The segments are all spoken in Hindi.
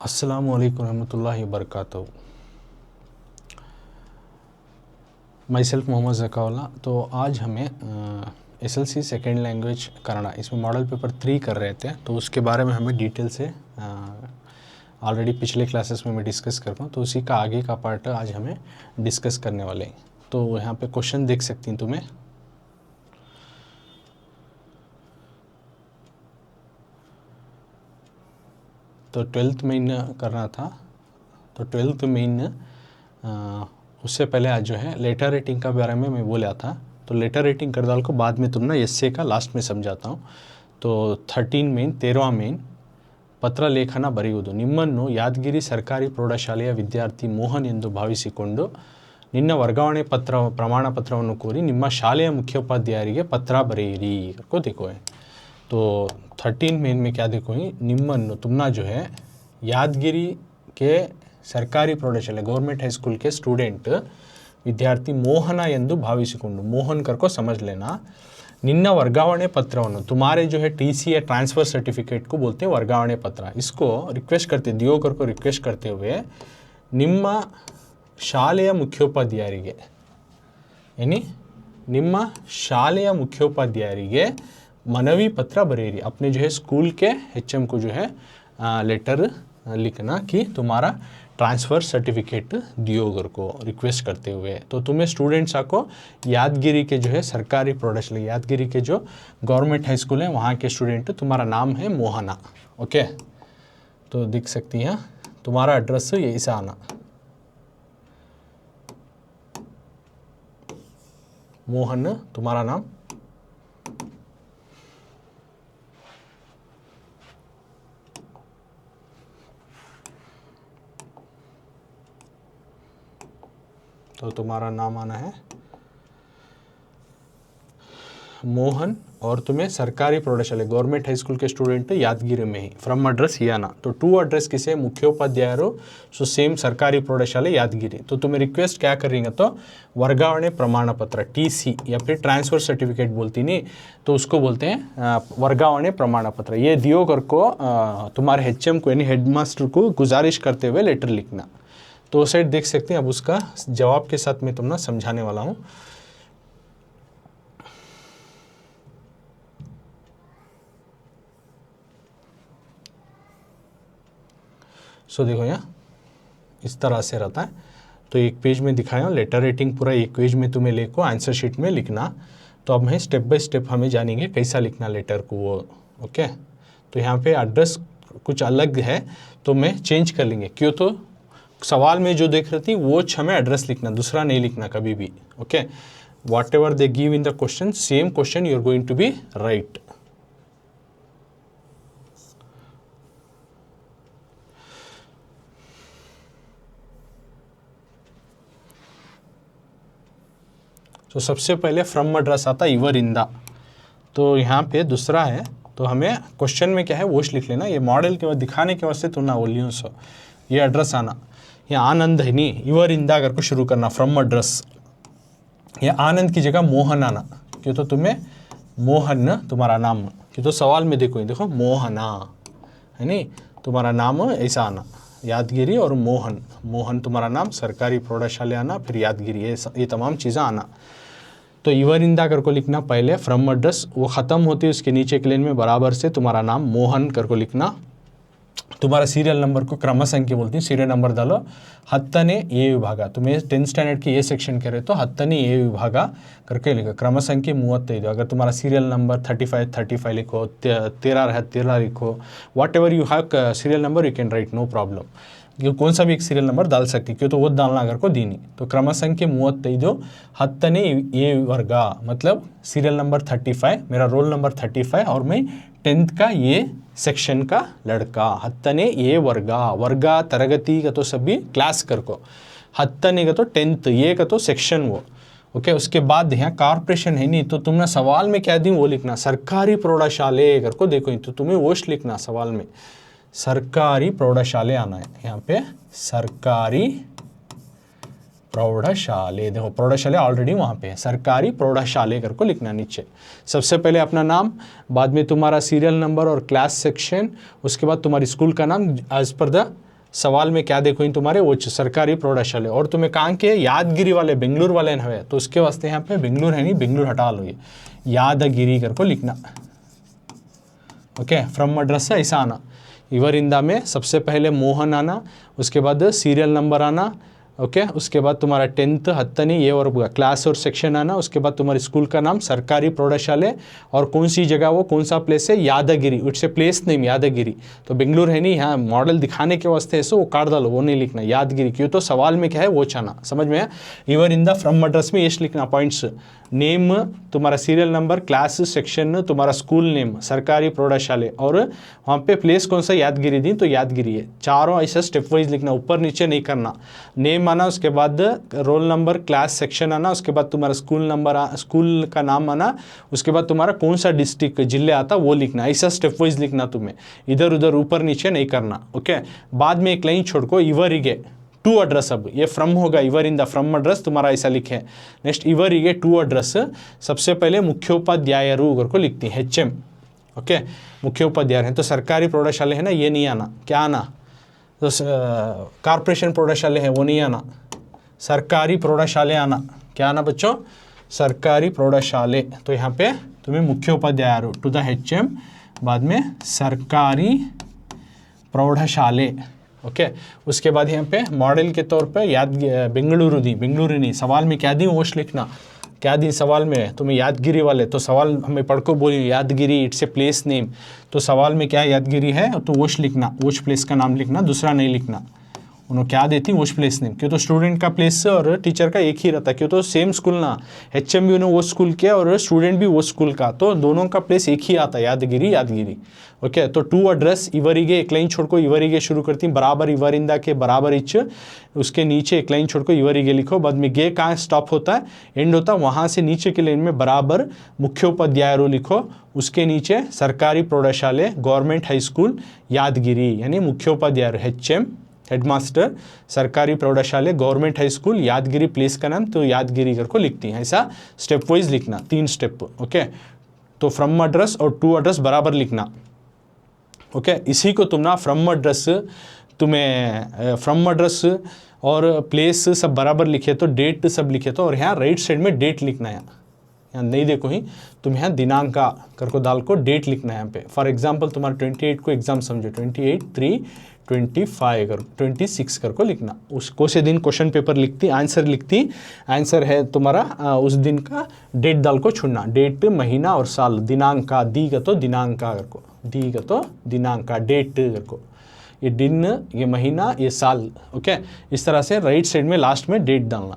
अस्सलामु अलैकुम रहमतुल्लाहि व बरकातहू। My self Mohammad Zakaullah. तो आज हमें एसएलसी सेकेंड लैंग्वेज कन्नड़ा, इसमें मॉडल पेपर 3 कर रहे थे, तो उसके बारे में हमें डिटेल से ऑलरेडी पिछले क्लासेस में मैं डिस्कस करता हूँ, तो उसी का आगे का पार्ट आज हमें डिस्कस करने वाले हैं। तो यहाँ पे क्वेश्चन देख सकती हैं तुम्हें। तो 12th मेन करना था, तो 12th मेन उससे पहले आज जो है लेटर रेटिंग का बारे में मैं बोला था, तो लेटर रेटिंग कर डाल को बाद में तुम ना एस्से का लास्ट में समझाता हूँ। तो 13th ಮೇನ್ ಪತ್ರ ಲೇಖನ ಬರೆಯುವುದು. ನಿಮ್ಮನ್ನು ಯಾದಗಿರಿ ಸರ್ಕಾರಿ ಪ್ರೌಢಶಾಲೆಯ ವಿದ್ಯಾರ್ಥಿ ಮೋಹನ್ ಎಂದು ಭಾವಿಸಿಕೊಂಡು ನಿನ್ನ ವರ್ಗಾವಣೆ ಪ್ರಮಾಣ ಪತ್ರವನ್ನು ಕೋರಿ ನಿಮ್ಮ ಶಾಲೆಯ ಮುಖ್ಯೋಪಾಧ್ಯಾಯರಿಗೆ ಪತ್ರ ಬರೆಯಿರಿ को देखो है। तो 13 मेन में क्या देखो ही, निम्मन तुमना जो है यादगिरी के सरकारी प्रौढ़शाला गवर्नमेंट हाई स्कूल के स्टूडेंट विद्यार्थी मोहन ಎಂದು ಭಾವಿಸಿಕೊಂಡು, मोहन कर को समझ लेना। निन्न वर्गावणे पत्रವನ್ನು, तुम्हारे जो है टीसी या ट्रांसफ़र सर्टिफिकेट को बोलते हैं वर्गावणे पत्र। इसको रिक्वेस्ट करते दियो कर को रिक्वेस्ट करते हुए ನಿಮ್ಮ ಶಾಲೆಯ ಮುಖ್ಯೋಪಾಧ್ಯಾಯರಿಗೆ, यानी ನಿಮ್ಮ ಶಾಲೆಯ ಮುಖ್ಯೋಪಾಧ್ಯಾಯರಿಗೆ मनवी पत्र बरेरी। अपने जो है स्कूल के एचएम को जो है लेटर लिखना कि तुम्हारा ट्रांसफ़र सर्टिफिकेट दियो घर को रिक्वेस्ट करते हुए। तो तुम्हें स्टूडेंट्स को यादगिरी के जो है सरकारी प्रौढ़शाला, यादगिरी के जो गवर्नमेंट हाई स्कूल है वहाँ के स्टूडेंट, तुम्हारा नाम है मोहना। ओके, तो दिख सकती हैं तुम्हारा एड्रेस ऐसा आना, मोहन तुम्हारा नाम। तो तुम्हारा नाम आना है मोहन और तुम्हें सरकारी प्रौढ़शाला गवर्नमेंट हाई स्कूल के स्टूडेंट यादगिरी में ही फ्रॉम एड्रेस ये आना। तो टू एड्रेस किसे, मुख्योपाध्यायರು सो सेम सरकारी प्रौढ़शाला यादगिरी। तो तुम्हें रिक्वेस्ट क्या करेंगे, तो वर्गावणे प्रमाण पत्र टीसी या फिर ट्रांसफ़र सर्टिफिकेट बोलती नहीं, तो उसको बोलते हैं वर्गावणे प्रमाण पत्र। ये दियो कर को तुम्हारे एचएम को यानी हेडमास्टर को गुजारिश करते हुए लेटर लिखना। तो साइड देख सकते हैं। अब उसका जवाब के साथ मैं तुमने समझाने वाला हूँ। सो देखो यहाँ इस तरह से रहता है। तो एक पेज में दिखाया लेटर रेटिंग पूरा एक पेज में तुम्हें लिखो, आंसर शीट में लिखना। तो अब हमें स्टेप बाय स्टेप हमें जानेंगे कैसा लिखना लेटर को वो। ओके, तो यहाँ पे एड्रेस कुछ अलग है तो मैं चेंज कर लेंगे, क्यों, तो सवाल में जो देख रही थी वो हमें एड्रेस लिखना, दूसरा नहीं लिखना कभी भी। Okay, whatever they give in the question, same question you are going to be right. तो सबसे पहले फ्रॉम एड्रेस आता इवरिंदा। तो यहाँ पे दूसरा है, तो हमें क्वेश्चन में क्या है वो लिख लेना। ये मॉडल के बाद दिखाने के वास्ते तुम ना बोलियो। सो ये एड्रेस आना, ये आनंद है नहीं, इवरिंदा अगर को शुरू करना फ्रॉम एड्रेस। ये आनंद की जगह मोहन आना, क्यों, तो तुम्हें मोहन तुम्हारा नाम, क्यों, तो सवाल में देखो देखो मोहना है नहीं, तुम्हारा नाम ऐसा आना यादगिरी और मोहन, मोहन तुम्हारा नाम, सरकारी प्रौढ़शाला आना, फिर यादगिरी, ये तमाम चीज़ें आना। तो इवरिंदा कर को लिखना पहले फ्रॉम एड्रेस, वो ख़त्म होती है उसके नीचे के लाइन में बराबर से तुम्हारा नाम मोहन कर को लिखना। तुम्हारा सीरियल नंबर को क्रम संख्या बोलती है, सीरियल नंबर डालो 10ನೇ ए विभाग, तुम्हें 10th स्टैंडर्ड की ए सेक्शन कह रहे तो 10ನೇ ए विभाग करके लिखो, क्रम संख्या 35। अगर तुम्हारा सीरियल नंबर 35 लिखो, 13 लिखो, whatever you have serial number you can write, no problem. क्यों, कौन सा भी एक सीरियल नंबर डाल सकती, क्यों, तो वो डालना अगर को दीनी। तो क्रम संख्या 35 10ನೇ ए वर्ग, मतलब सीरियल नंबर 35, मेरा रोल नंबर 35 और मैं 10th का ये सेक्शन का लड़का। 10ನೇ ए वर्ग, वर्ग तरगति का तो सभी क्लास कर को, 10ನೇ का तो 10th, ये का तो सेक्शन वो। ओके, उसके बाद यहाँ कॉर्पोरेशन है नहीं, तो तुमने सवाल में क्या दी वो लिखना, सरकारी प्रौढ़शाले कर को देखो, तो तुम्हें वो लिखना सवाल में सरकारी प्रौढ़शाले आना है। यहाँ पे सरकारी प्रौढ़शाले, देखो प्रौढ़शाले ऑलरेडी वहाँ पे है, सरकारी प्रौढ़शाले कर को लिखना नीचे। सबसे पहले अपना नाम, बाद में तुम्हारा सीरियल नंबर और क्लास सेक्शन, उसके बाद तुम्हारी स्कूल का नाम एज पर द सवाल में क्या देखो इन तुम्हारे उच्च सरकारी प्रौढ़शाले, और तुम्हें कहाँ के यादगिरी वाले बेंगलुरु वाले न हुए, तो उसके वास्ते यहाँ पे बेंगलुरु है नहीं, बेंगलुरु हटा लो, ये यादगिरी करको लिखना। ओके, फ्रॉम एड्रेस से ऐसा आना, इवरिंदा में सबसे पहले मोहन आना, उसके बाद सीरियल नंबर आना, ओके उसके बाद तुम्हारा 10th 10th ये और क्लास और सेक्शन आना, उसके बाद तुम्हारे स्कूल का नाम सरकारी प्रौढ़शाले, और कौन सी जगह वो कौन सा प्लेस है, यादगिरी, इट्स ए प्लेस नेम यादगिरी, तो बेंगलुरु है नहीं, यहाँ मॉडल दिखाने के वास्ते ऐसे वो काट डालो, वो नहीं लिखना यादगिरी, क्यों तो सवाल में क्या है वो छाना, समझ में है। इवर इन द फ्रॉम एड्रेस में ये लिखना पॉइंट्स, नेम तुम्हारा सीरियल नंबर, क्लास सेक्शन, तुम्हारा स्कूल नेम सरकारी प्रौढ़शाले, और वहाँ पे प्लेस कौन सा यादगिरी दी, तो यादगिरी है। चारों ऐसा स्टेप वाइज लिखना, ऊपर नीचे नहीं करना। नेम आना, उसके बाद रोल नंबर, क्लास सेक्शन आना, उसके बाद तुम्हारा स्कूल नंबर, स्कूल का नाम आना, उसके बाद तुम्हारा कौन सा डिस्ट्रिक्ट जिले आता वो लिखना, ऐसा स्टेप वाइज लिखना तुम्हें, इधर उधर ऊपर नीचे नहीं करना। ओके, बाद में एक लाइन छोड़ को इवरिगे टू एड्रेस, अब ये फ्रॉम होगा, इवर इन द फ्रॉम एड्रेस तुम्हारा ऐसा लिखे। नेक्स्ट इवरिगे टू एड्रेस, सबसे पहले मुख्योपाध्यायरू को लिखती है HM। ओके, मुख्योपाध्याय है तो सरकारी प्रौढ़शाले है ना, ये नहीं आना, क्या आना, तो कॉर्पोरेशन प्रौढ़शाले है वो नहीं आना, सरकारी प्रौढ़शाले आना, क्या आना बच्चों, सरकारी प्रौढ़शाले, तो यहाँ पे तुम्हें मुख्योपाध्याय टू द HM, बाद में सरकारी प्रौढ़शाले। ओके, उसके बाद यहाँ पे मॉडल के तौर पे याद बेंगलुरु दी, बेंगलुरु नहीं, सवाल में क्या दी वोश लिखना, क्या दी सवाल में तुम्हें यादगिरी वाले, तो सवाल हमें पढ़ को बोली यादगिरी इट्स ए प्लेस नेम, तो सवाल में क्या यादगिरी है तो वोश लिखना, वोश प्लेस का नाम लिखना, दूसरा नहीं लिखना। उन्होंने क्या देती वोश प्लेस नेम, क्यों तो स्टूडेंट का प्लेस और टीचर का एक ही रहता है, क्यों तो सेम स्कूल ना, HM भी उन्हें वो स्कूल किया और स्टूडेंट भी वो स्कूल का, तो दोनों का प्लेस एक ही आता है, यादगिरी यादगिरी। ओके, तो टू एड्रेस इवरिगे, एक लाइन छोड़ को इवरिगे शुरू करती बराबर इवरिंदा के बराबर इच, उसके नीचे एक लाइन छोड़ को इवरिगे लिखो, बाद में गे कहाँ स्टॉप होता है, एंड होता है, वहाँ से नीचे के लाइन में बराबर मुख्योपाध्याय लिखो, उसके नीचे सरकारी प्रौढ़शाले गवर्नमेंट हाई स्कूल यादगिरी, यानी मुख्योपाध्याय HM हेडमास्टर, सरकारी प्रौढ़शाले गवर्नमेंट हाई स्कूल यादगिरी, प्लेस का नाम तो यादगिरी करको लिखती हैं, ऐसा स्टेप वाइज लिखना, 3 स्टेप। ओके, तो फ्रॉम एड्रेस और टू एड्रेस बराबर लिखना। ओके, इसी को तुम ना फ्रॉम एड्रेस, तुम्हें फ्रॉम एड्रेस और प्लेस सब बराबर लिखे तो डेट सब लिखे तो, और यहाँ राइट साइड में डेट लिखना है, यहाँ नहीं देखो ही तुम यहाँ दिनांका करको डाल को डेट लिखना है यहाँ पे। फॉर एग्जांपल तुम्हारा 28 को एग्जाम समझो, 28/3/25 कर 26 करको लिखना, उसको से दिन क्वेश्चन पेपर लिखती, आंसर है तुम्हारा उस दिन का डेट डाल को छोड़ना, डेट महीना और साल, दिनांका दी का तो दिनांका करको, दी का तो दिनांका, डेट करको, ये दिन ये महीना ये साल। ओके, इस तरह से राइट साइड में लास्ट में डेट डालना।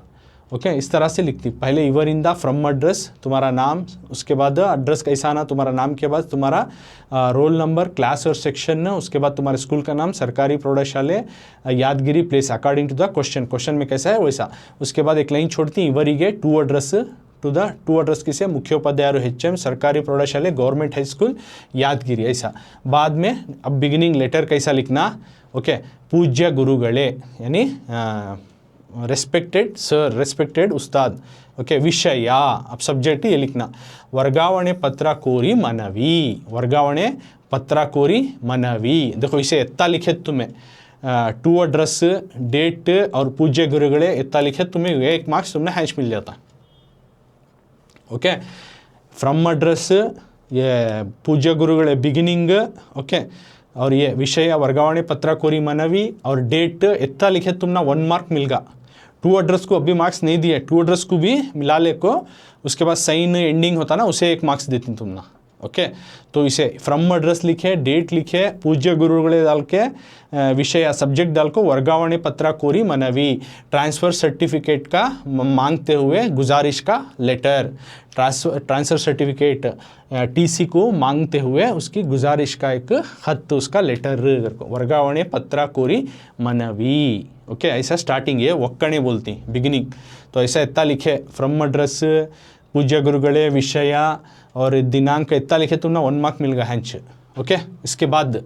ओके, इस तरह से लिखती, पहले इवर इन द फ्रॉम एड्रेस तुम्हारा नाम, उसके बाद एड्रेस कैसा आना, तुम्हारा नाम के बाद तुम्हारा रोल नंबर, क्लास और सेक्शन, उसके बाद तुम्हारे स्कूल का नाम सरकारी प्रौढ़शाले Yadgir, place according to the question में कैसा है वैसा। उसके बाद एक लाइन छोड़ती इवरिगे टू एड्रेस, टू एड्रेस किसे, मुख्योपाध्याय HM सरकारी प्रौढ़शाले गवर्नमेंट हाई स्कूल यादगिरी, ऐसा। बाद में अब बिगिनिंग लेटर कैसा लिखना, ओके, पूज्य गुरुगले यानी रेस्पेक्टेड सर, रेस्पेक्टेड उस्ताद। ओके, विषय अब सब्जेक्ट ये लिखना, वर्गावणे पत्र कोरी मनवी, वर्गावणे पत्र कोरी मनवी, देखो इसे इतना लिखे तुम्हें, टू एड्रेस डेट और पूज्य गुरुगले इतना लिखे तुम्हें 1 मार्क्स तुमने हैश मिल जाता। ओके, फ्रॉम एड्रेस ये पूज्य गुरुगले बिगिनिंग, ओके, और ये विषय वर्गावणे पत्र कोरी मनवी और डेट इतना लिखे तुमना 1 मार्क मिलगा। टू एड्रेस को अभी मार्क्स नहीं दिए, टू एड्रेस को भी मिला ले को, उसके बाद साइन एंडिंग होता ना उसे 1 मार्क्स देती तुम ना। ओके, तो इसे फ्रॉम एड्रेस लिखे, डेट लिखे, पूज्य गुरुगले डाल के, विषय सब्जेक्ट डाल को, वर्गावणे पत्र कोरी मनवी, ट्रांसफ़र सर्टिफिकेट का मांगते हुए गुजारिश का लेटर, ट्रांसफ़र सर्टिफिकेट TC को मांगते हुए उसकी गुजारिश का एक खत, उसका लेटर, वर्गावणे पत्र कोरी मनवी। ओके, ऐसा स्टार्टिंग है, वक्कणे बोलती बिगिनिंग, तो ऐसा इतना लिखे, फ्रॉम एड्रेस पूज्य गुरुगले विषय और दिनांक इतना लिखे तो ना 1 मार्क मिल गया हैंच। ओके, इसके बाद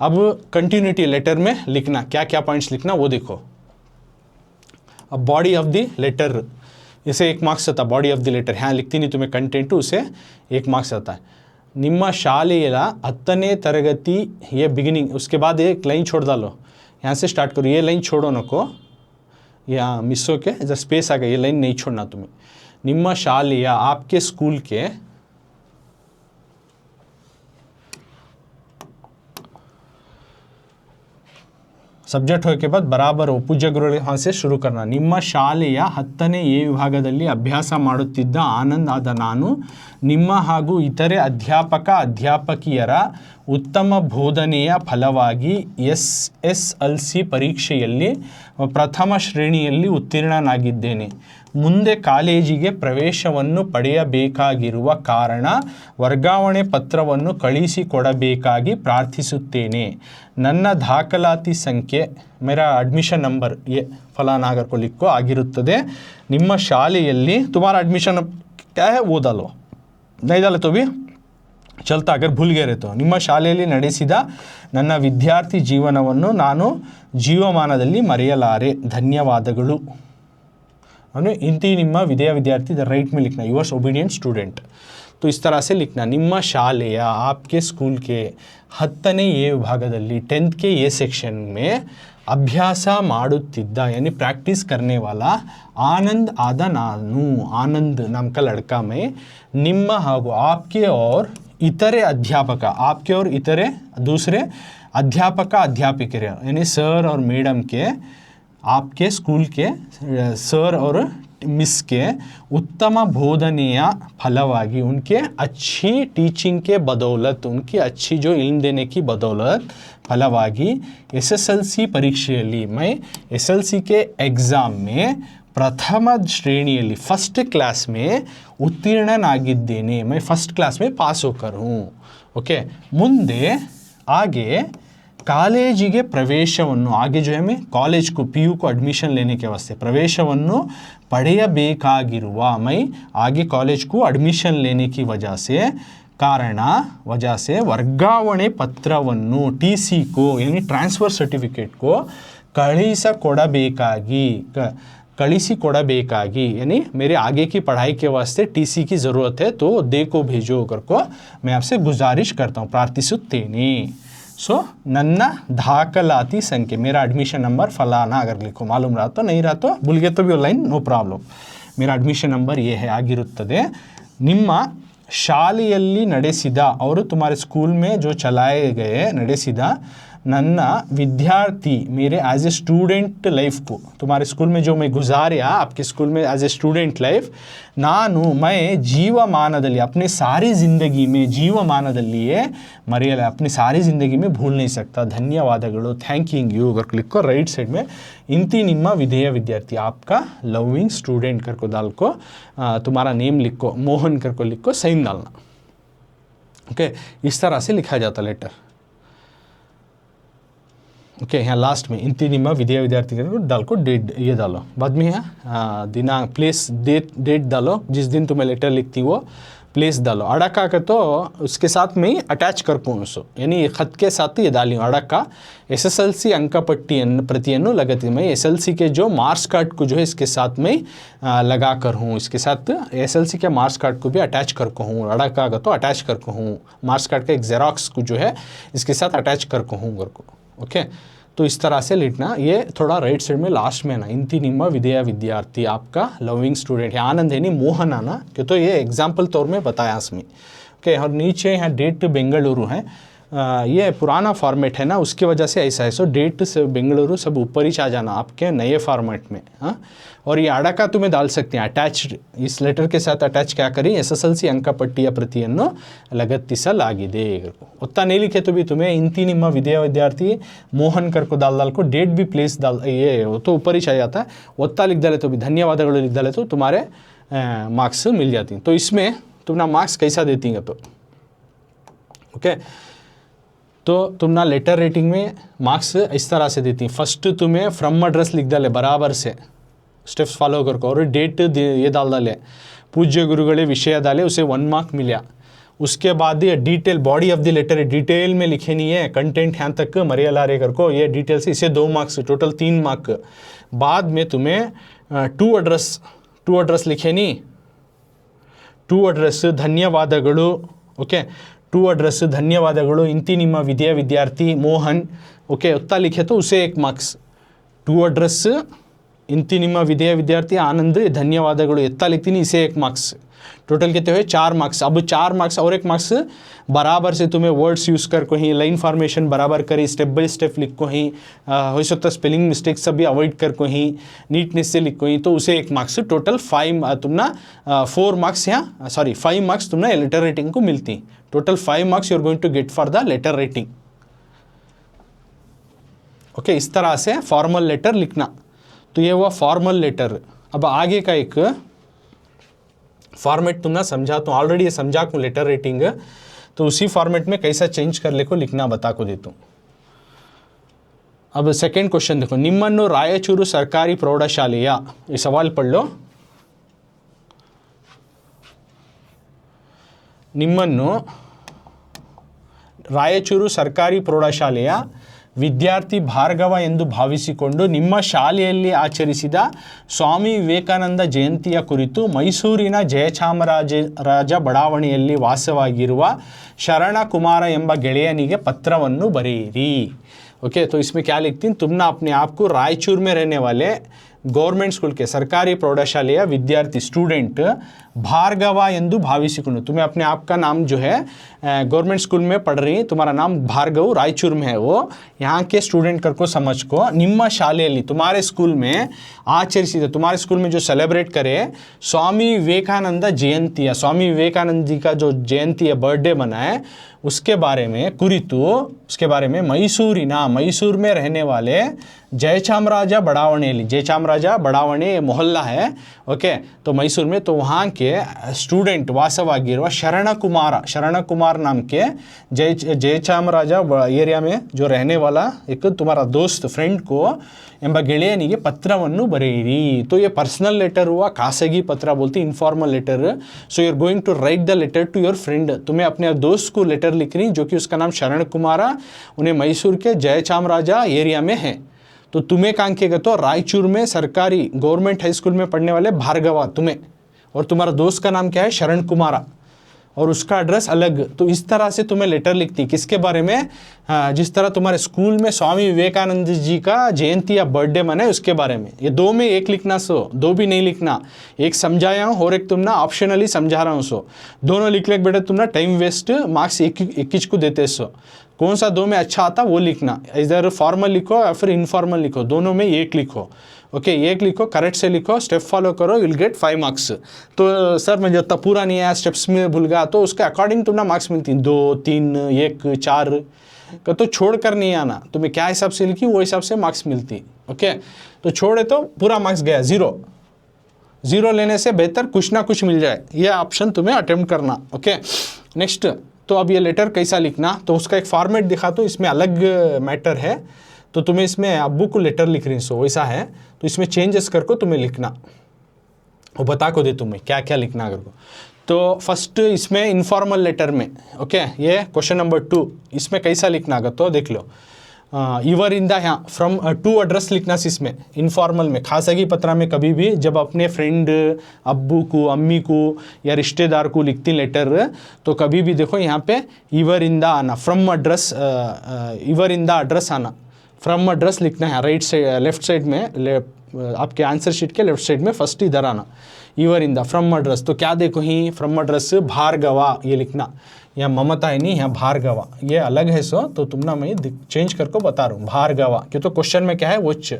अब कंटिन्यूटी लेटर में लिखना, क्या क्या पॉइंट्स लिखना वो देखो। अब बॉडी ऑफ द लेटर, इसे 1 मार्क्स आता, बॉडी ऑफ द लेटर यहाँ लिखती नहीं तुम्हें कंटेंट, उसे 1 मार्क्स आता है। ನಿಮ್ಮ ಶಾಲೆಯ 10ನೇ तरगति ये बिगिनिंग, उसके बाद एक लाइन छोड़ डालो, यहाँ से स्टार्ट करो, ये लाइन छोड़ो नको, यहाँ मिस हो के इधर स्पेस आ गया, ये लाइन नहीं छोड़ना तुम्हें। ನಿಮ್ಮ ಶಾಲೆಯ आपके स्कूल के सब्जेक्ट होने के बाद बराबर हो पूज्य गुरुಗಳ यहाँ से शुरू करना। ನಿಮ್ಮ ಶಾಲೆಯ 10ನೇ ಎ ವಿಭಾಗದಲ್ಲಿ ಅಭ್ಯಾಸ ಮಾಡುತ್ತಿದ್ದ ಆನಂದ್ ಆದ ನಾನು ನಿಮ್ಮ ಹಾಗೂ ಇತರೆ ಅಧ್ಯಾಪಕ ಅಧ್ಯಾಪಕಿಯರ ಉತ್ತಮ ಬೋಧನೆಯ ಫಲವಾಗಿ SSLC ಪರೀಕ್ಷೆಯಲ್ಲಿ ಪ್ರಥಮ ಶ್ರೇಣಿಯಲ್ಲಿ ಉತ್ತೀರ್ಣನಾಗಿದ್ದೇನೆ. ಮುಂದೆ ಕಾಲೇಜಿಗೆ ಪ್ರವೇಶವನ್ನು ಪಡೆಯಬೇಕಾಗಿರುವ ಕಾರಣ ವರ್ಗಾವಣೆ ಪತ್ರವನ್ನು ಕಳುಹಿಸಿಕೊಡಬೇಕಾಗಿ ಪ್ರಾರ್ಥಿಸುತ್ತೇನೆ. ನನ್ನ ದಾಖಲಾತಿ ಸಂಖ್ಯೆ मेरा एडमिशन नंबर ये फलाना अगर को लिखो ಆಗಿರುತ್ತದೆ. ನಿಮ್ಮ ಶಾಲೆಯಲ್ಲಿ तुम्हारा एडमिशन क्या है वो डालो, नहीं डाले तो भी चलता, अगर भूल गए तो। ನಿಮ್ಮ ಶಾಲೆಯಲ್ಲಿ ನಡೆಸಿದ ನನ್ನ ವಿದ್ಯಾರ್ಥಿ ಜೀವನವನ್ನು ನಾನು ಜೀವಮಾನದಲ್ಲಿ ಮರೆಯಲಾರೆ. ಧನ್ಯವಾದಗಳು. इंती निम्मा विद्या विद्यार्थी द राइट में लिखना, यूअर्स ओबीडियंट स्टूडेंट। तो इस तरह से लिखना। निम्मा शालेय आपके स्कूल के 10ನೇ ए विभागದಲ್ಲಿ 10th के ए सेक्शन में अभ्यास ಮಾಡುತ್ತಿದ್ದ यानी प्रैक्टिस करने वाला आनंद आदा नानु, आनंद नाम का लड़का में निम्मा ಹಾಗೂ आपके और इतरे अध्यापक, आपके और इतरे दूसरे अध्यापक अध्यापिकेर यानी सर और मैडम के, आपके स्कूल के सर और मिस के उत्तम बोधनेय फलवागी, उनके अच्छी टीचिंग के बदौलत, उनकी अच्छी जो इल्म देने की बदौलत फलवागी SSLC परीक्षೆಯಲ್ಲಿ मैं SSLC के एग्ज़ाम में प्रथम श्रेणिಯಲ್ಲಿ फर्स्ट क्लास में उत्तीर्णनागिದ್ದೇನೆ. मैं फर्स्ट क्लास में पास होकर हूँ. ओके, ಮುಂದೆ आगे ಕಾಲೇಜಿಗೆ ಪ್ರವೇಶವನ್ನು, आगे जो है मैं कॉलेज को PU को एडमिशन लेने के वास्ते ಪ್ರವೇಶವನ್ನು ಪಡೆಯಬೇಕಾಗಿರುವ, मैं आगे कॉलेज को एडमिशन लेने की वजह से ವರ್ಗಾವಣೆ ಪತ್ರವನ್ನು TC को यानी ट्रांसफ़र सर्टिफिकेट को कಳಿಸಿಕೊಡಬೇಕಾಗಿ यानी मेरे आगे की पढ़ाई के वास्ते TC की ज़रूरत है, तो दे को भेजो कर को मैं आपसे गुजारिश करता हूँ, प्रार्थिಸುತ್ತೇನೆ. सो नन्ना दाखलाती संख्या, मेरा एडमिशन नंबर फलाना अगर लिखो, मालूम रहा तो नहीं रहा तो भूल गए तो भी ऑनलाइन नो प्रॉब्लम, मेरा एडमिशन नंबर ये है ಆಗಿರುತ್ತದೆ. ನಿಮ್ಮ ಶಾಲೆಯಲ್ಲಿ ನಡೆಸಿದ, ಅವರು तुम्हारे स्कूल में जो चलाए गए ನಡೆಸಿದ ನನ್ನ विद्यार्थी, मेरे एज ए स्टूडेंट लाइफ को, तुम्हारे स्कूल में जो मैं गुजारिया आपके स्कूल में एज ए स्टूडेंट लाइफ, ನಾನು मैं ಜೀವಮಾನದಲ್ಲಿ अपने सारी ज़िंदगी में ಜೀವಮಾನದಲ್ಲಿಯೇ मरेला, अपनी सारी ज़िंदगी में भूल नहीं सकता. ಧನ್ಯವಾದಗಳು, थैंकिंग यू अगर क्लिक करो राइट साइड में इंती ನಿಮ್ಮ विधेय विद्यार्थी, आपका लविंग स्टूडेंट कर को डाल को तुम्हारा नेम लिखो, मोहन कर को लिखो, साइन डालना. ओके, इस तरह से लिखा जाता लेटर. ओके, यहाँ लास्ट में इंती ನಿಮ್ಮ विद्या विद्यार्थी डाल को डेट ये डालो, बाद में यहाँ दिनांक प्लेस डेट डालो, जिस दिन तुम्हें लेटर लिखती वो प्लेस डालो. अड़का का तो उसके साथ में ही अटैच कर उसको, यानी ख़त के साथ ही ये डाली अड़का. SSLC अंकपट्टी प्रतिಯನ್ನು लगती, मैं SLC के जो मार्क्स कार्ड को जो है इसके साथ में लगा कर हूँ, इसके साथ SLC के मार्क्स कार्ड को भी अटैच कर को हूँ. अड़का का तो अटैच कर को हूँ, मार्क्स कार्ड का एक जेरोक्स को जो है इसके साथ अटैच कर को हूँ कर को. ओके, तो इस तरह से लिखना. ये थोड़ा राइट साइड में लास्ट में ना, इंती ನಿಮ್ಮ विद्या विद्यार्थी, आपका लविंग स्टूडेंट है आनंद है नहीं मोहन आना, क्यों तो ये एग्जाम्पल तौर में बताया इसमें. ओके, और नीचे यहाँ डेट बेंगलुरु है, ये पुराना फॉर्मेट है ना, उसकी वजह से ऐसा है. सो डेट से बेंगलुरु सब ऊपर ही आ जाना आपके नए फॉर्मेट में. हाँ, और ये अड़का तुम्हें डाल सकते हैं अटैच्ड, इस लेटर के साथ अटैच क्या करें, SSLC अंकपट्टिಯ ಪ್ರತಿಯನ್ನು ಲಗತ್ತಿಸಲಾಗಿದೆ. उतना नहीं लिखे तो भी तुम्हें इंती ನಿಮ್ಮ विद्या विद्यार्थी मोहन कर को डाल को डेट भी प्लेस डाल, ये वो तो ऊपर ही आ जाता है. उतना लिख डाले तो भी धन्यवादಗಳು लिख डाले तो तुम्हारे मार्क्स मिल जाती हैं. तो इसमें तुम ना मार्क्स कैसा देती हैं तो ओके, तो तुम ना लेटर रेटिंग में मार्क्स इस तरह से देती हैं. फर्स्ट तुम्हें फ्रॉम एड्रेस लिख डाले बराबर से स्टेप्स फॉलो कर को, और डेट ये डाल डाले, पूज्य गुरुगले विषय डाले, उसे 1 मार्क मिला. उसके बाद ये detail body of the letter detail में लिखे नहीं है, कंटेंट यहाँ तक मरियलारे कर को ये डिटेल से इसे 2 मार्क्स, टोटल 3 मार्क. बाद में तुम्हें टू एड्रेस लिखे नहीं, टू एड्रेस धन्यवादಗಳು. ओके, टू एड्रेस धन्यवादಗಳು इंती ನಿಮ್ಮ विद्या विद्यार्थी मोहन ओके उतना लिखे तो उसे 1 मार्क्स टू एड्रेस इंती ನಿಮ್ಮ विद्या विद्यार्थी आनंद धन्यवादಗಳು इतना लिखती नहीं इसे 1 मार्क्स टोटल कितने हुए 4 मार्क्स अब 4 मार्क्स और 1 मार्क्स बराबर से तुम्हें वर्ड्स यूज़ कर को ही लाइन फॉर्मेशन बराबर करी स्टेप बाय स्टेप लिख को ही हो सकता स्पेलिंग मिस्टेक्स सभी अवॉइड कर को ही नीटनेस से लिख को ही तो उसे 1 मार्क्स टोटल 5 तुमना 4 मार्क्स यहाँ सॉरी 5 मार्क्स तुमने लेटर राइटिंग को मिलती total 5 marks you are going to get for the letter writing okay इस तरह से फॉर्मल लेटर लिखना तो ये हुआ फॉर्मल लेटर अब आगे का एक फॉर्मेट तुमने समझा तो ऑलरेडी ये समझा को लेटर राइटिंग तो उसी फॉर्मेट में कैसा चेंज कर ले को लिखना बता को देता हूँ अब सेकेंड क्वेश्चन देखो निम्मन्नु रायचूरू सरकारी प्रौढ़शालेय ये सवाल पढ़ लो निम्मन्नु ರಾಯಚೂರು ಸರ್ಕಾರಿ ಪ್ರೌಢಶಾಲೆಯ ವಿದ್ಯಾರ್ಥಿ ಭಾರ್ಗವ ಎಂದು ಭಾವಿಸಿಕೊಂಡು ನಿಮ್ಮ ಶಾಲೆಯಲ್ಲಿ ಆಚರಿಸಿದ ಸ್ವಾಮಿ ವಿವೇಕಾನಂದ ಜಯಂತಿಯ ಕುರಿತು ಮೈಸೂರಿನ ಜಯಚಾಮರಾಜ ಬಡಾವಣೆಯಲ್ಲಿ ವಾಸವಾಗಿರುವ ಶರಣಕುಮಾರ ಎಂಬ ಗೆಳೆಯನಿಗೆ ಪತ್ರವನ್ನು ಬರೆಯಿರಿ ओके तो इसमें क्या लिखती हैं तुम ना अपने आप को रायचूर में रहने वाले गवर्नमेंट स्कूल के सरकारी प्रौढ़शालेय विद्यार्थी स्टूडेंट भार्गवा यंदु भाविसिकुंडु तुम्हें अपने आप का नाम जो है गवर्नमेंट स्कूल में पढ़ रही तुम्हारा नाम भार्गव रायचूर में है वो यहाँ के स्टूडेंट कर को समझ को निम्मा शालेಯಲ್ಲಿ तुम्हारे स्कूल में आचरिसिद तुम्हारे स्कूल में जो सेलिब्रेट करे स्वामी विवेकानंद जयंती है स्वामी विवेकानंद जी का जो जयंती है बर्थडे मनाए उसके बारे में कुरितु उसके बारे में मैसूर में रहने वाले जयचामराजा बड़ावणे मोहल्ला है ओके तो मैसूर में तो वहाँ के स्टूडेंट वासವಾಗಿರುವ शरणकुमार नाम के जयचामराजा एरिया में जो रहने वाला एक तुम्हारा दोस्त फ्रेंड को ಎಂಬ ಗೆಳೆಯನಿಗೆ ಪತ್ರವನ್ನು ಬರೆಯಿರಿ तो ये पर्सनल लेटर हुआ खासगी पत्र बोलते informal letter so you are going to write the letter to your friend तुम्हें अपने दोस्त को लेटर लिख रही जो कि उसका नाम शरण कुमार उन्हें मैसूर के जयचामराजा एरिया में है तो तुम्हें कहाँ के तो रायचूर में सरकारी गवर्नमेंट हाई स्कूल में पढ़ने वाले भार्गवा तुम्हें और तुम्हारा दोस्त का नाम क्या है शरण कुमार और उसका एड्रेस अलग तो इस तरह से तुम्हें लेटर लिखती किसके बारे में जिस तरह तुम्हारे स्कूल में स्वामी विवेकानंद जी का जयंती या बर्थडे मनाए उसके बारे में ये दो में एक लिखना सो दो भी नहीं लिखना एक समझाया हूँ और एक तुम ना ऑप्शनली समझा रहा हूँ सो दोनों लिख ले बेटा तुम ना टाइम वेस्ट मार्क्स एक को देते सो कौन सा दो में अच्छा आता वो लिखना इधर फॉर्मल लिखो या फिर इनफॉर्मल लिखो दोनों में एक लिखो ओके एक लिखो करेक्ट से लिखो स्टेप फॉलो करो विल गेट 5 मार्क्स तो सर मैं जो पूरा नहीं आया स्टेप्स में भूल गया तो उसके अकॉर्डिंग तुम ना मार्क्स मिलती 2 3 1 4 का तो छोड़ कर नहीं आना तुम्हें क्या हिसाब से लिखी वो हिसाब से मार्क्स मिलती ओके तो छोड़े तो पूरा मार्क्स गया ज़ीरो लेने से बेहतर कुछ ना कुछ मिल जाए ये ऑप्शन तुम्हें अटेम्प्ट करना ओके नेक्स्ट तो अब ये लेटर कैसा लिखना तो उसका एक फॉर्मेट दिखा तो इसमें अलग मैटर है तो तुम्हें इसमें अब्बू को लेटर लिख रही सो वैसा है तो इसमें चेंजेस कर को तुम्हें लिखना वो बता को दे तुम्हें क्या क्या लिखना अगर को तो फर्स्ट इसमें इनफॉर्मल लेटर में ओके ये क्वेश्चन नंबर 2 इसमें कैसा लिखना अगर तो देख लो ಇವರಿಂದ यहाँ फ्रॉम टू एड्रेस लिखना इसमें इनफॉर्मल में खासगी पत्र में कभी भी जब अपने फ्रेंड अब्बू को अम्मी को या रिश्तेदार को लिखती लेटर तो कभी भी देखो यहाँ पे ಇವರಿಂದ आना फ्रॉम एड्रेस ಇವರಿಂದ एड्रेस आना फ्रॉम एड्रेस लिखना है राइट साइड लेफ्ट साइड में आपके आंसर शीट के लेफ्ट साइड में फर्स्ट इधर आना ಇವರಿಂದ फ्रॉम एड्रेस तो क्या देखो ही फ्रॉम एड्रेस भार्गवा ये लिखना या ममता है नहीं यहाँ भार्गवा ये अलग है सो तो तुम ना मैं चेंज करके बता रहा हूँ भार्गवा क्यों तो क्वेश्चन में क्या है उच्च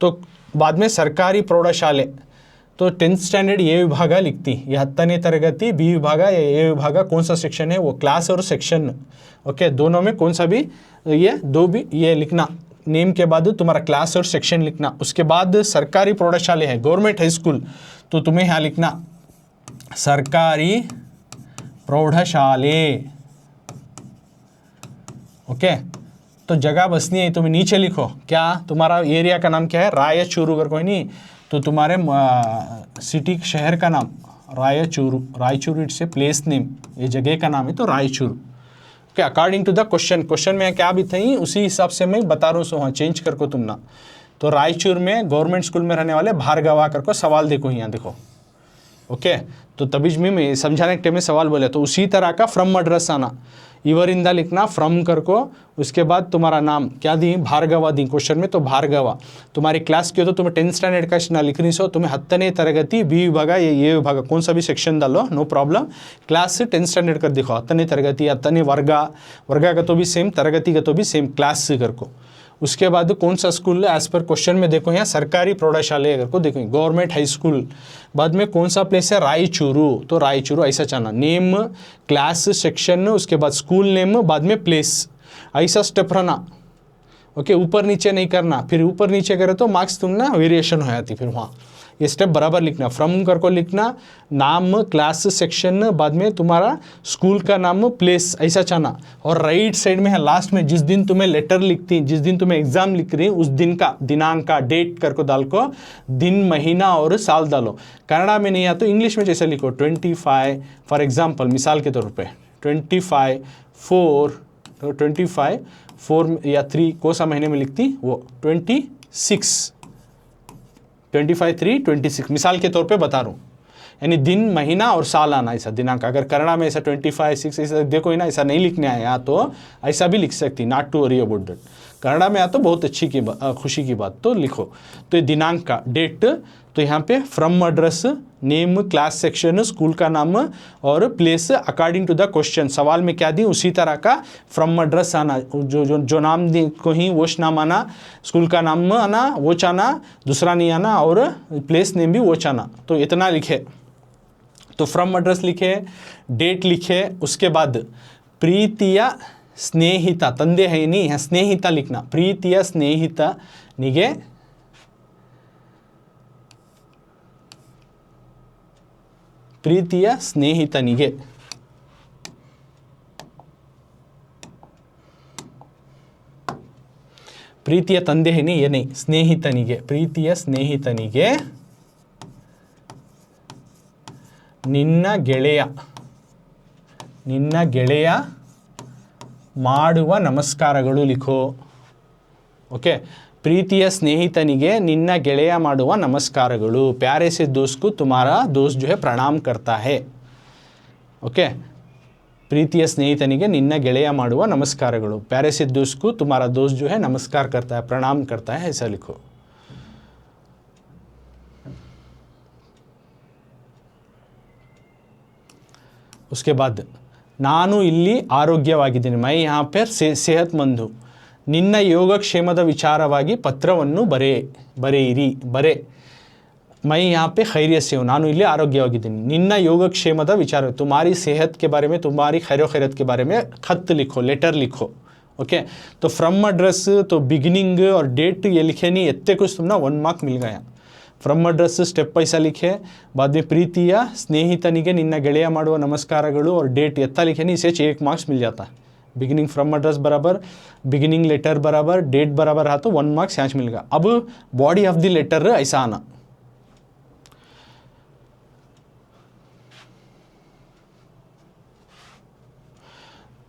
तो बाद में सरकारी प्रौढ़शाले तो 10th स्टैंडर्ड ए विभाग लिखती ये 10ನೇ तरगति बी विभाग या ए विभाग कौन सा सेक्शन है वो क्लास और सेक्शन ओके दोनों में कौन सा भी ये दो भी ये लिखना नेम के बाद तुम्हारा क्लास और सेक्शन लिखना उसके बाद सरकारी प्रौढ़शाले है गवर्नमेंट हाई स्कूल तो तुम्हें यहाँ लिखना सरकारी प्रौढ़शाले ओके तो जगह बसनी है तुम्हें नीचे लिखो क्या तुम्हारा एरिया का नाम क्या है रायचूरू अगर कोई नहीं तो तुम्हारे सिटी शहर का नाम Raichur it's a place name ये जगह का नाम है तो Raichur okay according to the question में क्या भी थी उसी हिसाब से मैं बता रहा हूँ सो हाँ चेंज कर को तुम ना तो रायचूर में गवर्नमेंट स्कूल में रहने वाले भार्गवा कर को सवाल देखो यहाँ देखो ओके तो तभी मैं समझाने के टाइम में सवाल बोले तो उसी तरह का फ्रॉम एड्रेस आना इवरिंदा लिखना, फ्रॉम कर को, उसके बाद तुम्हारा नाम क्या दी, भार्गवा दी क्वेश्चन में, तो भार्गवा तुम्हारी क्लास की हो तो तुम्हें 10th स्टैंडर्ड का ना लिखनी सो, तुम्हें 10ನೇ ತರಗತಿ बी विभाग ये विभाग कौन सा भी सेक्शन डालो, no problem, class 10th standard कर दिखो, 10ನೇ ತರಗತಿ 10ನೇ वर्ग का तो भी सेम, तरगति का तो भी सेम, क्लास से कर को। उसके बाद कौन सा स्कूल एज पर क्वेश्चन में देखो यहाँ सरकारी प्रौढ़शाला अगर को देखो, गवर्नमेंट हाई स्कूल, बाद में कौन सा प्लेस है, रायचूरू, तो रायचूरू ऐसा चाहना, नेम, क्लास, सेक्शन, उसके बाद स्कूल नेम, बाद में प्लेस, ऐसा स्टेप रहना। ओके, ऊपर नीचे नहीं करना, फिर ऊपर नीचे करे तो मार्क्स तुम ना वेरिएशन हो जाती, फिर वहाँ ये स्टेप बराबर लिखना, फ्रॉम कर को लिखना, नाम, क्लास, सेक्शन, बाद में तुम्हारा स्कूल का नाम, प्लेस, ऐसा चाहना। और राइट साइड में है लास्ट में जिस दिन तुम्हें लेटर लिखती, जिस दिन तुम्हें एग्जाम लिख रही उस दिन का दिनांक का डेट कर को डाल को, दिन, महीना और साल डालो। कन्नड़ा में नहीं आता तो इंग्लिश में जैसे लिखो 25 फॉर एग्जाम्पल, मिसाल के तौर पर 25/4 या 3 कौन सा महीने में लिखती, वो 26, 25/3/26 मिसाल के तौर पे बता रहा हूँ, यानी दिन, महीना और साल आना, ऐसा दिनांक। अगर कन्नड़ा में ऐसा 25/6 ऐसा देखो ही ना, ऐसा नहीं लिखने आया तो ऐसा भी लिख सकती, not to worry about that. Kannada में आ तो बहुत अच्छी की खुशी की बात, तो लिखो। तो ये दिनांक का डेट, तो यहाँ पे from address, name, class, section, school का नाम और place according to the question, सवाल में क्या दी उसी तरह का फ्रॉम एड्रेस आना, जो नाम दी को ही वो नाम आना, स्कूल का नाम आना वो चाना, दूसरा नहीं आना, और प्लेस नेम भी वो चाना। तो इतना लिखे, तो फ्रॉम एड्रेस लिखे, डेट लिखे, उसके बाद प्रीतिया स्नेहिता, तंदे है नहीं, यहाँ स्नेहिता लिखना, प्रीतिया स्नेहिता निगे ಪ್ರೀತಿಯ ಸ್ನೇಹಿತನಿಗೆ, ಪ್ರೀತಿಯ ತಂದೆ है नहीं, ये नहीं, ಸ್ನೇಹಿತನಿಗೆ, ಪ್ರೀತಿಯ ಸ್ನೇಹಿತನಿಗೆ ನಿನ್ನ ಗೆಳೆಯ ಮಾಡುವ ನಮಸ್ಕಾರಗಳು लिखो। ओके, प्रीतिಯ स्नेहितनिगे निन्न ಗೆಳೆಯ ಮಾಡುವ नमस्कारಗಳು, प्यारे से दोस्त को तुम्हारा दोस्त जो है प्रणाम करता है। ओके, प्रीतिಯ स्नेहितनिगे निन्न ಗೆಳೆಯ ಮಾಡುವ नमस्कारಗಳು, प्यारे से दोस्त को तुम्हारा दोस्त जो है नमस्कार करता है, प्रणाम करता है, ऐसा लिखो। उसके बाद ನಾನು ಇಲ್ಲಿ ಆರೋಗ್ಯವಾಗಿದ್ದೀನಿ, मैं यहाँ पर सेहतमंद हूँ, ನಿನ್ನ ಯೋಗಕ್ಷೇಮದ ವಿಚಾರವಾಗಿ ಪತ್ರವನ್ನು ಬರೆಯಿರಿ, मैं यहाँ पे खैरियत से हूँ, ನಾನು ಇಲ್ಲಿ ಆರೋಗ್ಯವಾಗಿದ್ದೀನಿ, ನಿನ್ನ ಯೋಗಕ್ಷೇಮದ ವಿಚಾರ, तुम्हारी सेहत के बारे में, तुम्हारी खैरियत के बारे में खत लिखो, लेटर लिखो। ओके, तो फ्रॉम एड्रेस, तो बिगिनिंग और डेट ये लिखे नहीं, इतने कुछ तुम ना 1 मार्क मिल गया। फ्रॉम एड्रेस स्टेप पैसा लिखे, बाद में प्रीतिಯ ಸ್ನೇಹಿತನಿಗೆ ನಿನ್ನ ಗೆಳೆಯ ಮಾಡುವ ನಮಸ್ಕಾರಗಳು और डेट इतना लिखे नहीं, इसे 1 मार्क्स मिल जाता है। बिगिनिंग फ्रॉम एड्रेस बराबर, बिगिनिंग लेटर बराबर, डेट बराबर रहा तो 1 मार्क्स यहाँ मिलेगा। अब बॉडी ऑफ द लेटर ऐसा आना,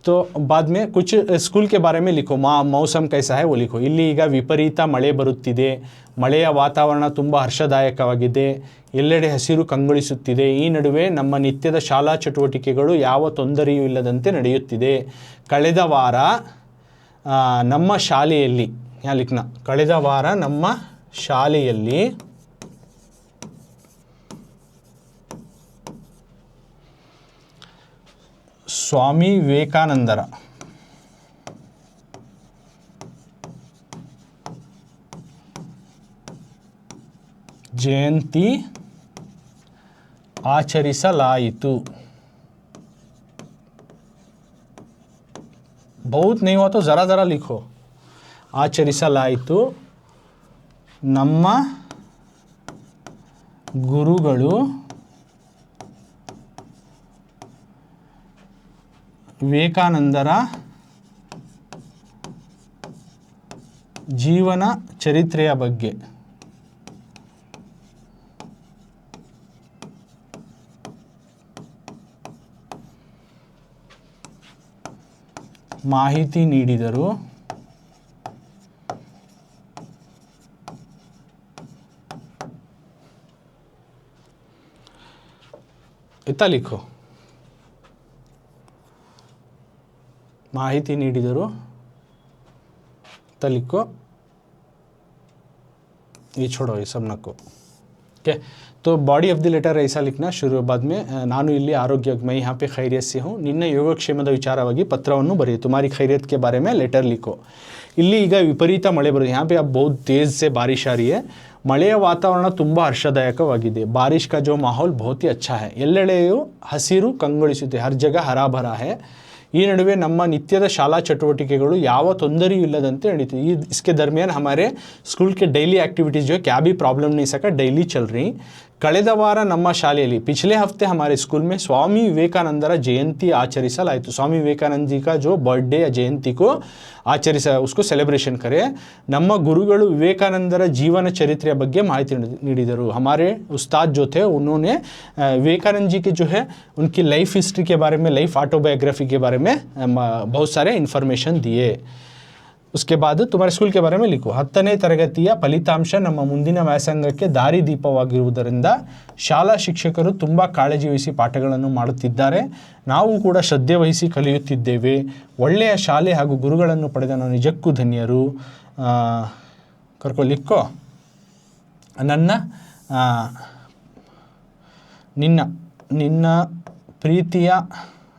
तो बाद में कुछ स्कूल के बारे में लिखो, मौसम कैसा है वो लिखो। ಇಲ್ಲಿ ಈಗ ವಿಪರೀತ ಮಳೆ ಬರುತ್ತಿದೆ, ಮಳೆಯ ವಾತಾವರಣ ತುಂಬ ಹರ್ಷದಾಯಕವಾಗಿದೆ, ಎಲ್ಲೆಡೆ ಹಸಿರು ಕಂಗೊಳಿಸುತ್ತಿದೆ, ಈ ನಡುವೆ ನಮ್ಮ ನಿತ್ಯದ ಶಾಲಾ ಚಟುವಟಿಕೆಗಳು ಯಾವ ತೊಂದರೆಯೂ ಇಲ್ಲದಂತೆ ನಡೆಯುತ್ತಿದೆ, ಕಳೆದ ವಾರ ನಮ್ಮ ಶಾಲೆಯಲ್ಲಿ, यहाँ लिखना, ಕಳೆದ ವಾರ ನಮ್ಮ ಶಾಲೆಯಲ್ಲಿ स्वामी विवेकानंदर जयंती आचरिಸಲಾಯಿತು, बहुत नहीं हुआ तो ज़रा ज़रा लिखो, ಆಚರಿಸಲಾಯಿತು, ನಮ್ಮ ಗುರುಗಳು ವಿವೇಕಾನಂದರ ಜೀವನ ಚರಿತ್ರೆಯ ಬಗ್ಗೆ ಮಾಹಿತಿ ನೀಡಿದರು, इतना लिखो। ಮಾಹಿತಿ ನೀಡಿದರು त लिखो, ये छोड़ो, ये सब नको। ओके, तो बॉडी ऑफ द लेटर ऐसा लिखना शुरू बाद में, ನಾನು ಇಲ್ಲಿ ಆರೋಗ್ಯ, मैं यहाँ पे खैरियत से हूँ, ನಿನ್ನ ಯೋಗಕ್ಷೇಮದ ವಿಚಾರವಾಗಿ ಪತ್ರವನ್ನು ಬರೆಯಿ, तुम्हारी खैरियत के बारे में लेटर लिखो। ಇಲ್ಲಿ ಈಗ ವಿಪರೀತ ಮಳೆ ಬರುತ್ತೆ, यहाँ पे अब बहुत तेज़ से बारिश आ रही है, ಮಳೆಯ ವಾತಾವರಣ ತುಂಬ ಹರ್ಷದಾಯಕವಾಗಿದೆ, बारिश का जो माहौल बहुत ही अच्छा है, ಎಲ್ಲೆಡೆಯೂ ಹಸಿರು ಕಂಗೊಳಿಸುತ್ತೆ, हर जगह हरा भरा है। ಈ ನಡುವೆ ನಮ್ಮ ನಿತ್ಯದ ಶಾಲಾ ಚಟುವಟಿಕೆಗಳು ಯಾವ ತೊಂದರೆಯೂ ಇಲ್ಲದಂತೆ ನಡೀತಿದೆ। इसके दरमियान हमारे स्कूल के डेली एक्टिविटीज़ जो है क्या भी प्रॉब्लम नहीं सका डेली चल रही। ಕಳೆದ ವಾರ ನಮ್ಮ ಶಾಲೆಯಲ್ಲಿ पिछले हफ्ते हमारे स्कूल में स्वामी विवेकानंदರ जयंती ಆಚರಿಸಲಾಯಿತು। स्वामी विवेकानंद जी का जो बर्थडे या जयंती को उसको सेलिब्रेशन करें। ನಮ್ಮ ಗುರುಗಳು ವಿವೇಕಾನಂದರ ಜೀವನ ಚರಿತ್ರೆಯ ಬಗ್ಗೆ ಮಾಹಿತಿ ನೀಡಿದರು। हमारे उस्ताद जो थे उन्होंने विवेकानंद जी के जो है उनकी लाइफ हिस्ट्री के बारे में, लाइफ ऑटोबायोग्राफी के बारे में बहुत सारे इन्फॉर्मेशन दिए। उसके बाद तुम्हारे स्कूल के बारे में लिखो। 10ನೇ ತರಗತಿಯ ಫಲಿತಾಂಶ ನಮ್ಮ ಮುಂದಿನ ವ್ಯಾಸಂಗಕ್ಕೆ ದಾರಿದೀಪವಾಗಿರುವುದರಿಂದ ಶಾಲಾ ಶಿಕ್ಷಕರು ತುಂಬ ಕಾಳಜಿ ವಹಿಸಿ ಪಾಠಗಳನ್ನು ಮಾಡುತ್ತಿದ್ದಾರೆ, ನಾವು ಕೂಡ ಶ್ರದ್ಧೆ ವಹಿಸಿ ಕಲಿಯುತ್ತಿದ್ದೇವೆ, ಒಳ್ಳೆಯ ಶಾಲೆ ಹಾಗೂ ಗುರುಗಳನ್ನು ಪಡೆದ ನಾವು ನಿಜಕ್ಕೂ ಧನ್ಯರು। ಕರ್ಕೊ ಲಿಕ್ಕೋ, ನನ್ನ ನಿನ್ನ ಪ್ರೀತಿಯ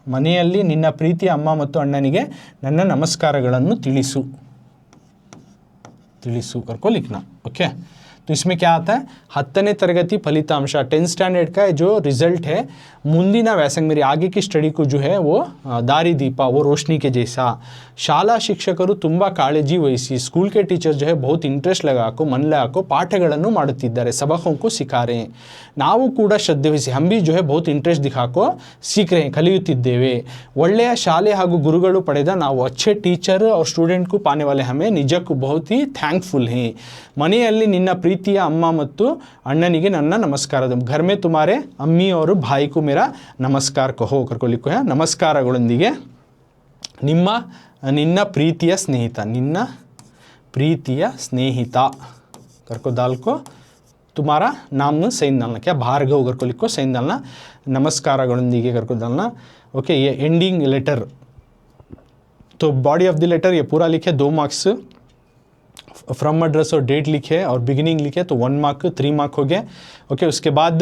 ಮನೆಯಲ್ಲಿ ನಿನ್ನ ಪ್ರೀತಿಯ ಅಮ್ಮ ಮತ್ತು ಅಣ್ಣನಿಗೆ ನನ್ನ ನಮಸ್ಕಾರಗಳನ್ನು ತಿಳಿಸು। करको लिखना। ओके, तो इसमें क्या आता है, 10ನೇ ತರಗತಿ ಫಲಿತಾಂಶ 10th स्टैंडर्ड का जो रिजल्ट है, ಮುಂದಿನ ವ್ಯಾಸಂಗ मेरी आगे की स्टडी को जो है वो दारी दीपा, वो रोशनी के जैसा। ಶಾಲಾ ಶಿಕ್ಷಕರು ತುಂಬ ಕಾಳಜಿ ವಹಿಸಿ, स्कूल के टीचर जो है बहुत इंटरेस्ट लगाको मन लगाको ಪಾಠಗಳನ್ನು ಮಾಡುತ್ತಿದ್ದಾರೆ, सबकों को सिखा रहे हैं। ನಾವು ಕೂಡ ಶ್ರದ್ಧೆ ವಹಿಸಿ, हम भी जो है बहुत इंटरेस्ट दिखाको सीख रहे हैं, ಕಲಿಯುತ್ತಿದ್ದೇವೆ। ಒಳ್ಳೆಯ ಶಾಲೆ ಹಾಗೂ ಗುರುಗಳು ಪಡೆದ ನಾವು अच्छे टीचर और स्टूडेंट को पाने वाले हमें ನಿಜಕ್ಕೂ बहुत ही थैंकफुल हैं। ಮನೆಯಲ್ಲಿ ನಿನ್ನ ಪ್ರೀತಿಯ ಅಮ್ಮ ಮತ್ತು ಅಣ್ಣನಿಗೆ ನನ್ನ ನಮಸ್ಕಾರ, घर में तुम्हारे अम्मी और भाई को मेरा नमस्कार कहो। करको लिखो है, ನಮಸ್ಕಾರಗಳೊಂದಿಗೆ ನಿನ್ನ ಪ್ರೀತಿಯ ಸ್ನೇಹಿತ, ನಿನ್ನ ಪ್ರೀತಿಯ ಸ್ನೇಹಿತ। करको दाल को तुम्हारा नाम सही डालना, क्या भार्गव करको लिखो सही डालना, नमस्कारಗಳೊಂದಿಗೆ करको डालना। ओके, ये एंडिंग लेटर, तो बॉडी ऑफ द लेटर ये पूरा लिखे, 2 मार्क्स, फ्रॉम एड्रेस और डेट लिखे और बिगिनिंग लिखे तो 1 मार्क, 3 मार्क हो गए। ओके, उसके बाद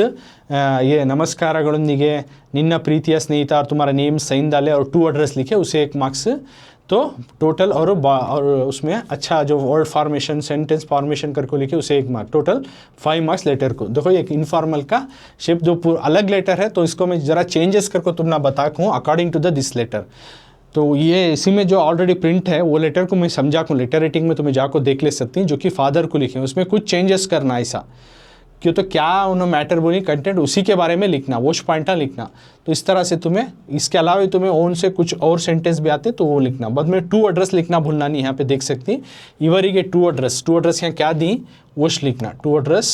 ये नमस्कारಗಳೊಂದಿಗೆ निन्न प्रीतिಯ स्नेहिता और तुम्हारा नेम साइन डाले और 2 एड्रेस लिखे, उसे 1 मार्क्स, तो टोटल और उसमें अच्छा जो वर्ड फॉर्मेशन, सेंटेंस फॉर्मेशन करके लिखे उसे 1 मार्क, टोटल 5 मार्क्स लेटर को। देखो एक इनफॉर्मल का शेप जो अलग लेटर है, तो इसको मैं ज़रा चेंजेस करके तुम ना बता हूँ according to the this letter. तो ये इसी में जो ऑलरेडी प्रिंट है वो लेटर को मैं समझा को, लेटर रेटिंग में तुम्हें जाकर देख ले सकती हैं, जो कि फादर को लिखे, उसमें कुछ चेंजेस करना ऐसा क्यों, तो क्या उन्होंने मैटर बोली कंटेंट उसी के बारे में लिखना, वॉच पॉइंटा लिखना। तो इस तरह से तुम्हें, इसके अलावा तुम्हें ओन से कुछ और सेंटेंस भी आते तो वो लिखना। बाद में 2 एड्रेस लिखना भूलना नहीं, यहाँ पे देख सकती ಇವರಿಗೆ 2 एड्रेस यहाँ क्या दी वोश लिखना, 2 address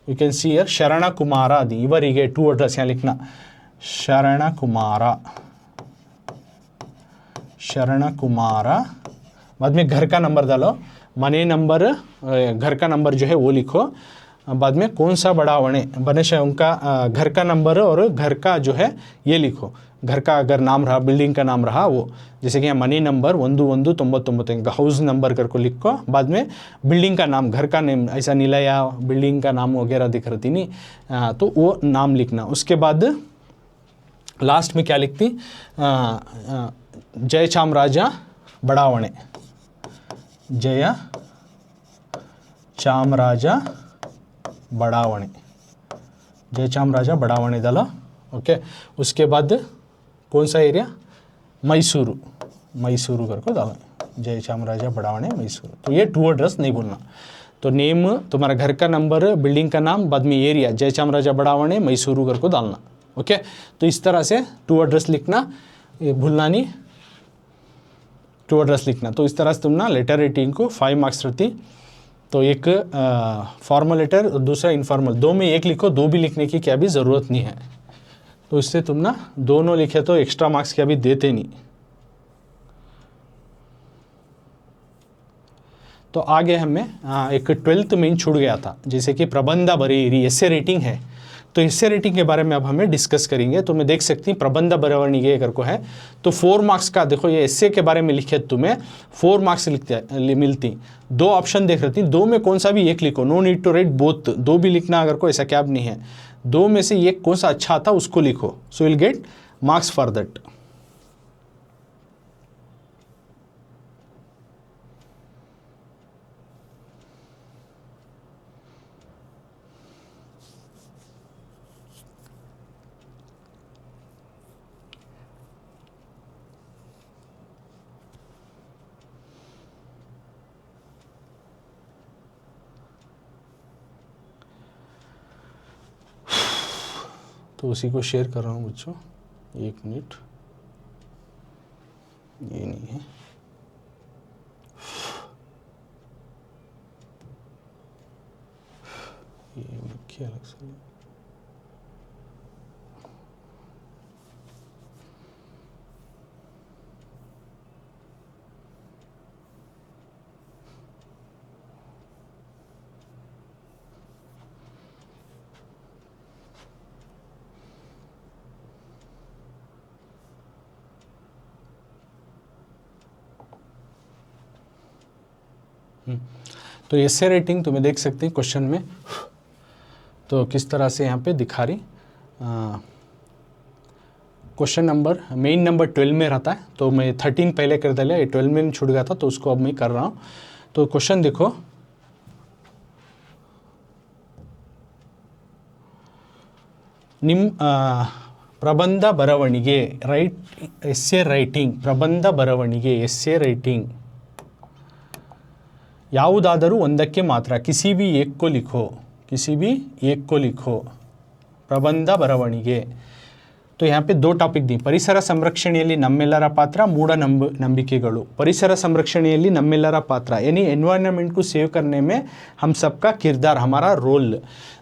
you can see here, ಶರಣ ಕುಮಾರ दी, ಇವರಿಗೆ 2 एड्रेस यहाँ लिखना, ಶರಣ कुमार। बाद में घर का नंबर डालो, मने नंबर, घर का नंबर जो है वो लिखो। बाद में कौन सा बड़ावणे बने उनका घर का नंबर और घर का जो है ये लिखो, घर का अगर नाम रहा, बिल्डिंग का नाम रहा वो, जैसे कि यहाँ मनी नंबर 1199 हाउस नंबर करके लिखो। बाद में बिल्डिंग का नाम, घर का नेम, ऐसा निलया बिल्डिंग का नाम वगैरह दिख रही नहीं, तो वो नाम लिखना। उसके बाद लास्ट में क्या लिखती, जय चामराजा बड़ावणे, जय चामराजा बड़ावणे, जय चामराजा बड़ावणे डालो। ओके, उसके बाद कौन सा एरिया, मैसूरू करके डालो, जय चामराजा बड़ावणे मैसूरू। तो ये 2 एड्रेस नहीं भूलना, तो नेम तुम्हारा घर का नंबर, बिल्डिंग का नाम, बाद में एरिया जय चामराजा बड़ावणे मैसूरू करके डालना। ओके, तो इस तरह से 2 एड्रेस लिखना, ये भूलना नहीं, 2 एड्रेस लिखना। तो इस तरह से तुम ना लेटर रेटिंग को 5 मार्क्स रहती, तो एक फॉर्मल लेटर और दूसरा इनफॉर्मल, 2 में 1 लिखो, 2 भी लिखने की क्या भी ज़रूरत नहीं है, तो इससे तुम ना दोनों लिखे तो एक्स्ट्रा मार्क्स क्या भी देते नहीं। तो आगे हमें एक 12th में छूट गया था, जैसे कि प्रबंध बरेरी ऐसे रेटिंग है, तो एसे राइटिंग के बारे में अब हमें डिस्कस करेंगे। तो मैं देख सकती हूँ प्रबंध बरवणिगे अगर को है तो 4 मार्क्स का, देखो ये एसे के बारे में लिखे तुम्हें 4 मार्क्स मिलती। 2 ऑप्शन देख रही थी, 2 में कौन सा भी एक लिखो, no need to write both, 2 भी लिखना अगर को, ऐसा क्या नहीं है, 2 में से एक कौन सा अच्छा आता उसको लिखो, so will get marks for that. तो उसी को शेयर कर रहा हूँ बच्चों, 1 मिनट, ये नहीं है, ये मुख्य अलग से। तो एसे राइटिंग तुम्हें देख सकते हैं क्वेश्चन में, तो किस तरह से यहाँ पे दिखा रही। क्वेश्चन नंबर मेन नंबर 12 में रहता है, तो मैं 13 पहले कर दिया, ये 12 में छूट गया था तो उसको अब मैं कर रहा हूँ। तो क्वेश्चन देखो, प्रबंध बरवणिगे, राइट एसे राइटिंग, प्रबंध बरवणिगे एसे राइटिंग ಯಾವುದಾದರೂ ಒಂದಕ್ಕೆ ಮಾತ್ರ, किसी भी एक को लिखो, किसी भी एक को लिखो, ಪ್ರಬಂಧ ಬರವಣಿಗೆ। तो यहाँ पे 2 टॉपिक दी, ಪರಿಸರ ಸಂರಕ್ಷಣೆಯಲ್ಲಿ ನಮ್ಮೆಲ್ಲರ ಪಾತ್ರ, ಮೂಢನಂಬಿಕೆಗಳು। परिसर संरक्षणೆಯಲ್ಲಿ ನಮ್ಮೆಲ್ಲರ पात्र यानी एनवायरनमेंट को सेव करने में हम सबका किरदार, हमारा रोल।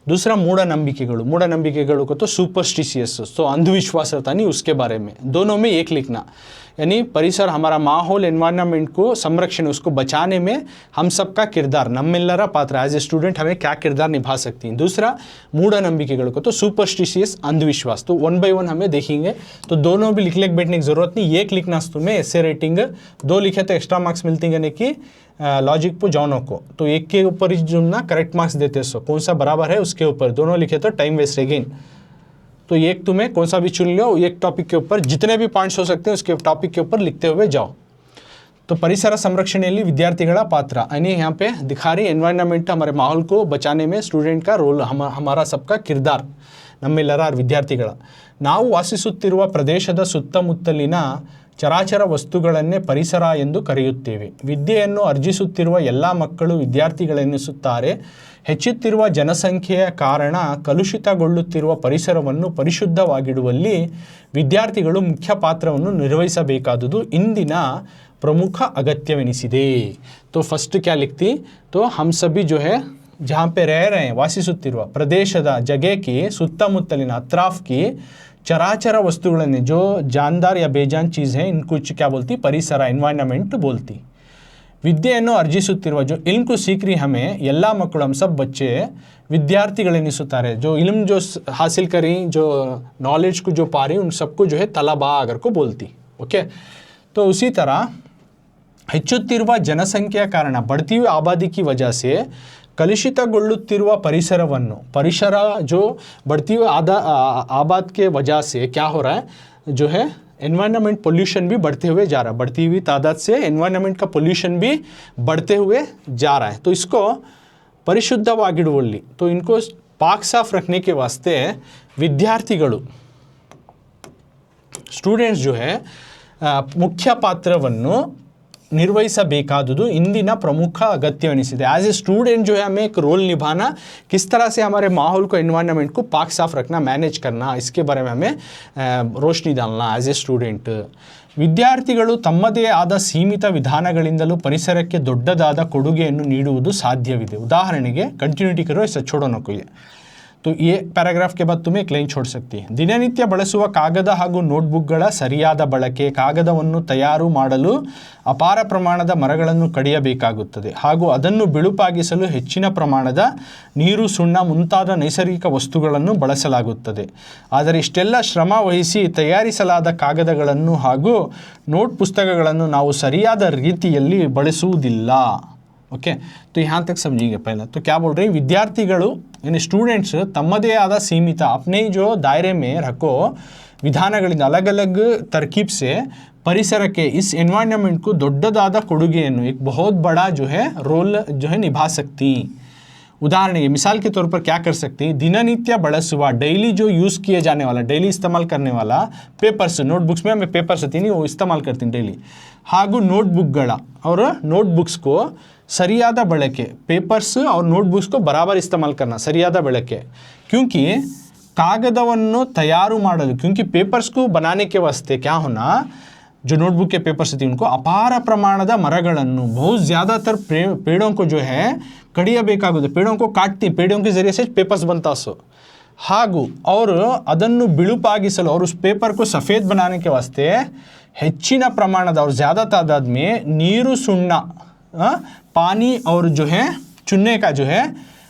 दूसरा मूढ़नंबिकेಗಳು, मूढ़नंबिकेಗಳು को तो सुपरस्टिशियस, तो अंधविश्वास रहता नहीं, उसके बारे में। दोनों में एक लिखना, यानी परिसर हमारा माहौल, एनवायरनमेंट को संरक्षण, उसको बचाने में हम सबका किरदार, नम्मेल्लरा पात्र, एज ए स्टूडेंट हमें क्या किरदार निभा सकती हैं। दूसरा मूढ़नंबिकेಗಳು को तो सुपरस्टिशियस, अंधविश्वास। तो 1 by 1 हमें देखेंगे, तो दोनों भी लिखने बैठने की जरूरत नहीं, एक लिखना तुम्हें एसे राइटिंग। 2 लिखे तो एक्स्ट्रा मार्क्स मिलती है, यानी कि लॉजिक पे जानो को, तो एक के ऊपर ही जुमना करेक्ट मार्क्स देते, सो कौन सा बराबर है उसके ऊपर। दोनों लिखे तो टाइम वेस्ट अगेन, तो एक तुम्हें कौन सा भी चुन लो, एक टॉपिक के ऊपर जितने भी पॉइंट्स हो सकते हैं उसके टॉपिक के ऊपर लिखते हुए जाओ। तो परिसर संरक्षणೆಯಲ್ಲಿ ವಿದ್ಯಾರ್ಥಿಗಳ पात्र, यानी यहाँ पे दिखा रही एनवायरनमेंट, हमारे माहौल को बचाने में स्टूडेंट का रोल, हमारा सबका किरदार, ನಮ್ಮೆಲ್ಲರ ವಿದ್ಯಾರ್ಥಿಗಳ। ನಾವು ವಾಸಿಸುತ್ತಿರುವ ಪ್ರದೇಶದ ಸುತ್ತಮುತ್ತಲಿನ ಚರಾಚರ ವಸ್ತುಗಳನ್ನೇ ಪರಿಸರ ಎಂದು ಕರೆಯುತ್ತೇವೆ। ವಿದ್ಯೆಯನ್ನು ಅರ್ಜಿಸುತ್ತಿರುವ ಎಲ್ಲ ಮಕ್ಕಳು ವಿದ್ಯಾರ್ಥಿಗಳೆನಿಸುತ್ತಾರೆ। ಹೆಚ್ಚುತ್ತಿರುವ ಜನಸಂಖ್ಯೆಯ ಕಾರಣ ಕಲುಷಿತಗೊಳ್ಳುತ್ತಿರುವ ಪರಿಸರವನ್ನು ಪರಿಶುದ್ಧವಾಗಿಡುವಲ್ಲಿ ವಿದ್ಯಾರ್ಥಿಗಳು ಮುಖ್ಯ ಪಾತ್ರವನ್ನು ನಿರ್ವಹಿಸಬೇಕಾದುದು ಇಂದಿನ प्रमुख अगत्यवेनिसिदे। तो फर्स्ट क्या लिखती, तो हम सभी जो है जहाँ पे रह रहे हैं, वासिसुत्तिरुव प्रदेशद जगह की सुत्तमुत्तलिन अत्राफ की चराचर वस्तुಗಳನ್ನೇ, जो जानदार या बेजान चीज़ है, इनको क्या बोलती, परिसर, एनवायरनमेंट बोलती। विद्यೆಯನ್ನು ಅರ್ಜಿಸುತ್ತಿರುವ, जो इल्म को सीख रही हमें ಎಲ್ಲ ಮಕ್ಕಳು, हम सब बच्चे विद्याರ್ಥಿಗಳೆನಿಸುತ್ತಾರೆ। जो इल्म जो हासिल करी, जो नॉलेज को जो पा रही, उन सबको जो है तलबा अगर को बोलती। ओके, तो उसी तरह ಹೆಚ್ಚುತ್ತಿರುವ ಜನಸಂಖ್ಯೆಯ ಕಾರಣ, बढ़ती हुई आबादी की वजह से कलुषितಗೊಳ್ಳುತ್ತಿರುವ परिसरವನ್ನು, परिसर जो बढ़ती हुई आबाद के वजह से क्या हो रहा है, जो है एनवायरनमेंट पोल्यूशन भी बढ़ते हुए जा रहा है। बढ़ती हुई तादाद से एनवायरनमेंट का पोल्यूशन भी बढ़ते हुए जा रहा है। तो इसको परिशुद्धವಾಗಿಡುವಲ್ಲಿ, तो इनको पाक साफ रखने के वास्ते विद्यार्थिಗಳು, स्टूडेंट्स जो है मुख्य पात्रವನ್ನು निर्वहिसಬೇಕಾದುದು इंदिन प्रमुख अगत्यवेनिसिदे। एज ए स्टूडेंट जो है हमें एक रोल निभाना, किस तरह से हमारे माहौल को, एनवायरनमेंट को पाक साफ रखना, मैनेज करना, इसके बारे में हमें रोशनी डालना एज ए स्टूडेंट। ವಿದ್ಯಾರ್ಥಿಗಳು ತಮ್ಮದೇ ಆದ ಸೀಮಿತ ವಿಧಾನಗಳಿಂದಲೂ ಪರಿಸರಕ್ಕೆ ದೊಡ್ಡದಾದ ಕೊಡುಗೆಯನ್ನು ನೀಡುವುದು ಸಾಧ್ಯವಿದೆ। ಉದಾಹರಣೆಗೆ ಕಂಟಿನ್ಯೂಟಿ ಕರೋ ಇಸ छोड़ो नको ये। तो ये पैराग्राफ के बाद तुम्हें एक लाइन छोड़ सकती है. ದಿನನಿತ್ಯ ಬಳಸುವ ಕಾಗದ ಹಾಗೂ ನೋಟ್ಬುಕ್ಗಳ ಸರಿಯಾದ ಬಳಕೆ. ಕಾಗದವನ್ನು ತಯಾರು ಮಾಡಲು ಅಪಾರ ಪ್ರಮಾಣದ ಮರಗಳನ್ನು ಕಡಿಯಬೇಕಾಗುತ್ತದೆ ಹಾಗೂ ಅದನ್ನು ಬಿಳುಪಾಗಿಸಲು ಹೆಚ್ಚಿನ ಪ್ರಮಾಣದ ನೀರು, ಸುಣ್ಣ ಮುಂತಾದ ನೈಸರ್ಗಿಕ ವಸ್ತುಗಳನ್ನು ಬಳಸಲಾಗುತ್ತದೆ. ಆದರೆ ಇಷ್ಟೆಲ್ಲ ಶ್ರಮ ವಹಿಸಿ ತಯಾರಿಸಲಾದ ಕಾಗದಗಳನ್ನು ಹಾಗೂ ನೋಟ್ ಪುಸ್ತಕಗಳನ್ನು ನಾವು ಸರಿಯಾದ ರೀತಿಯಲ್ಲಿ ಬಳಸುವುದಿಲ್ಲ. ओके तो यहाँ तक समझिए पहले. तो क्या बोल रहे हैं, विद्यार्थिಗಳು यानी स्टूडेंट्स ತಮ್ಮದೇ ಆದ ಸೀಮಿತ अपने जो दायरे में रखो ವಿಧಾನಗಳಿಂದ अलग अलग तरकीब से ಪರಿಸರಕ್ಕೆ इस एनवायरनमेंट को ದೊಡ್ಡದಾದ ಕೊಡುಗೆಯನ್ನು एक बहुत बड़ा जो है रोल जो है निभा सकती. उदाहरण मिसाल के तौर पर क्या कर सकते हैं, दिननित्य ಬಳಸುವ डेली जो यूज़ किए जाने वाला, डेली इस्तेमाल करने वाला पेपर्स, नोटबुक्स में हमें पेपर्स होती नहीं वो इस्तेमाल करती हैं डेली, ಹಾಗೂ ನೋಟ್ಬುಕ್ಗಳ और नोटबुक्स को सरियाद ಬಳಕೆ, पेपर्स और नोटबुक्स को बराबर इस्तेमाल करना, सरियाद ಬಳಕೆ. क्योंकि कागदವನ್ನು तैयार ಮಾಡಲು, क्योंकि पेपर्स को बनाने के वास्ते क्या होना, जो नोटबुक के पेपर्स थी उनको अपार प्रमाणದ ಮರಗಳನ್ನು, बहुत ज़्यादातर पेड़ों को जो है ಕಡಿಯಬೇಕಾಗುತ್ತೆ, पेड़ों को काटती, पेड़ों के ज़रिए से पेपर्स बनता सो. ಹಾಗೂ और ಅದನ್ನು ಬಿಳುಪಾಗಿಸಲು और उस पेपर को सफ़ेद बनाने के वास्ते ಹೆಚ್ಚಿನ ಪ್ರಮಾಣದ और ज़्यादा तादाद में ನೀರು, ಸುಣ್ಣ, पानी और जो है चुनने का जो है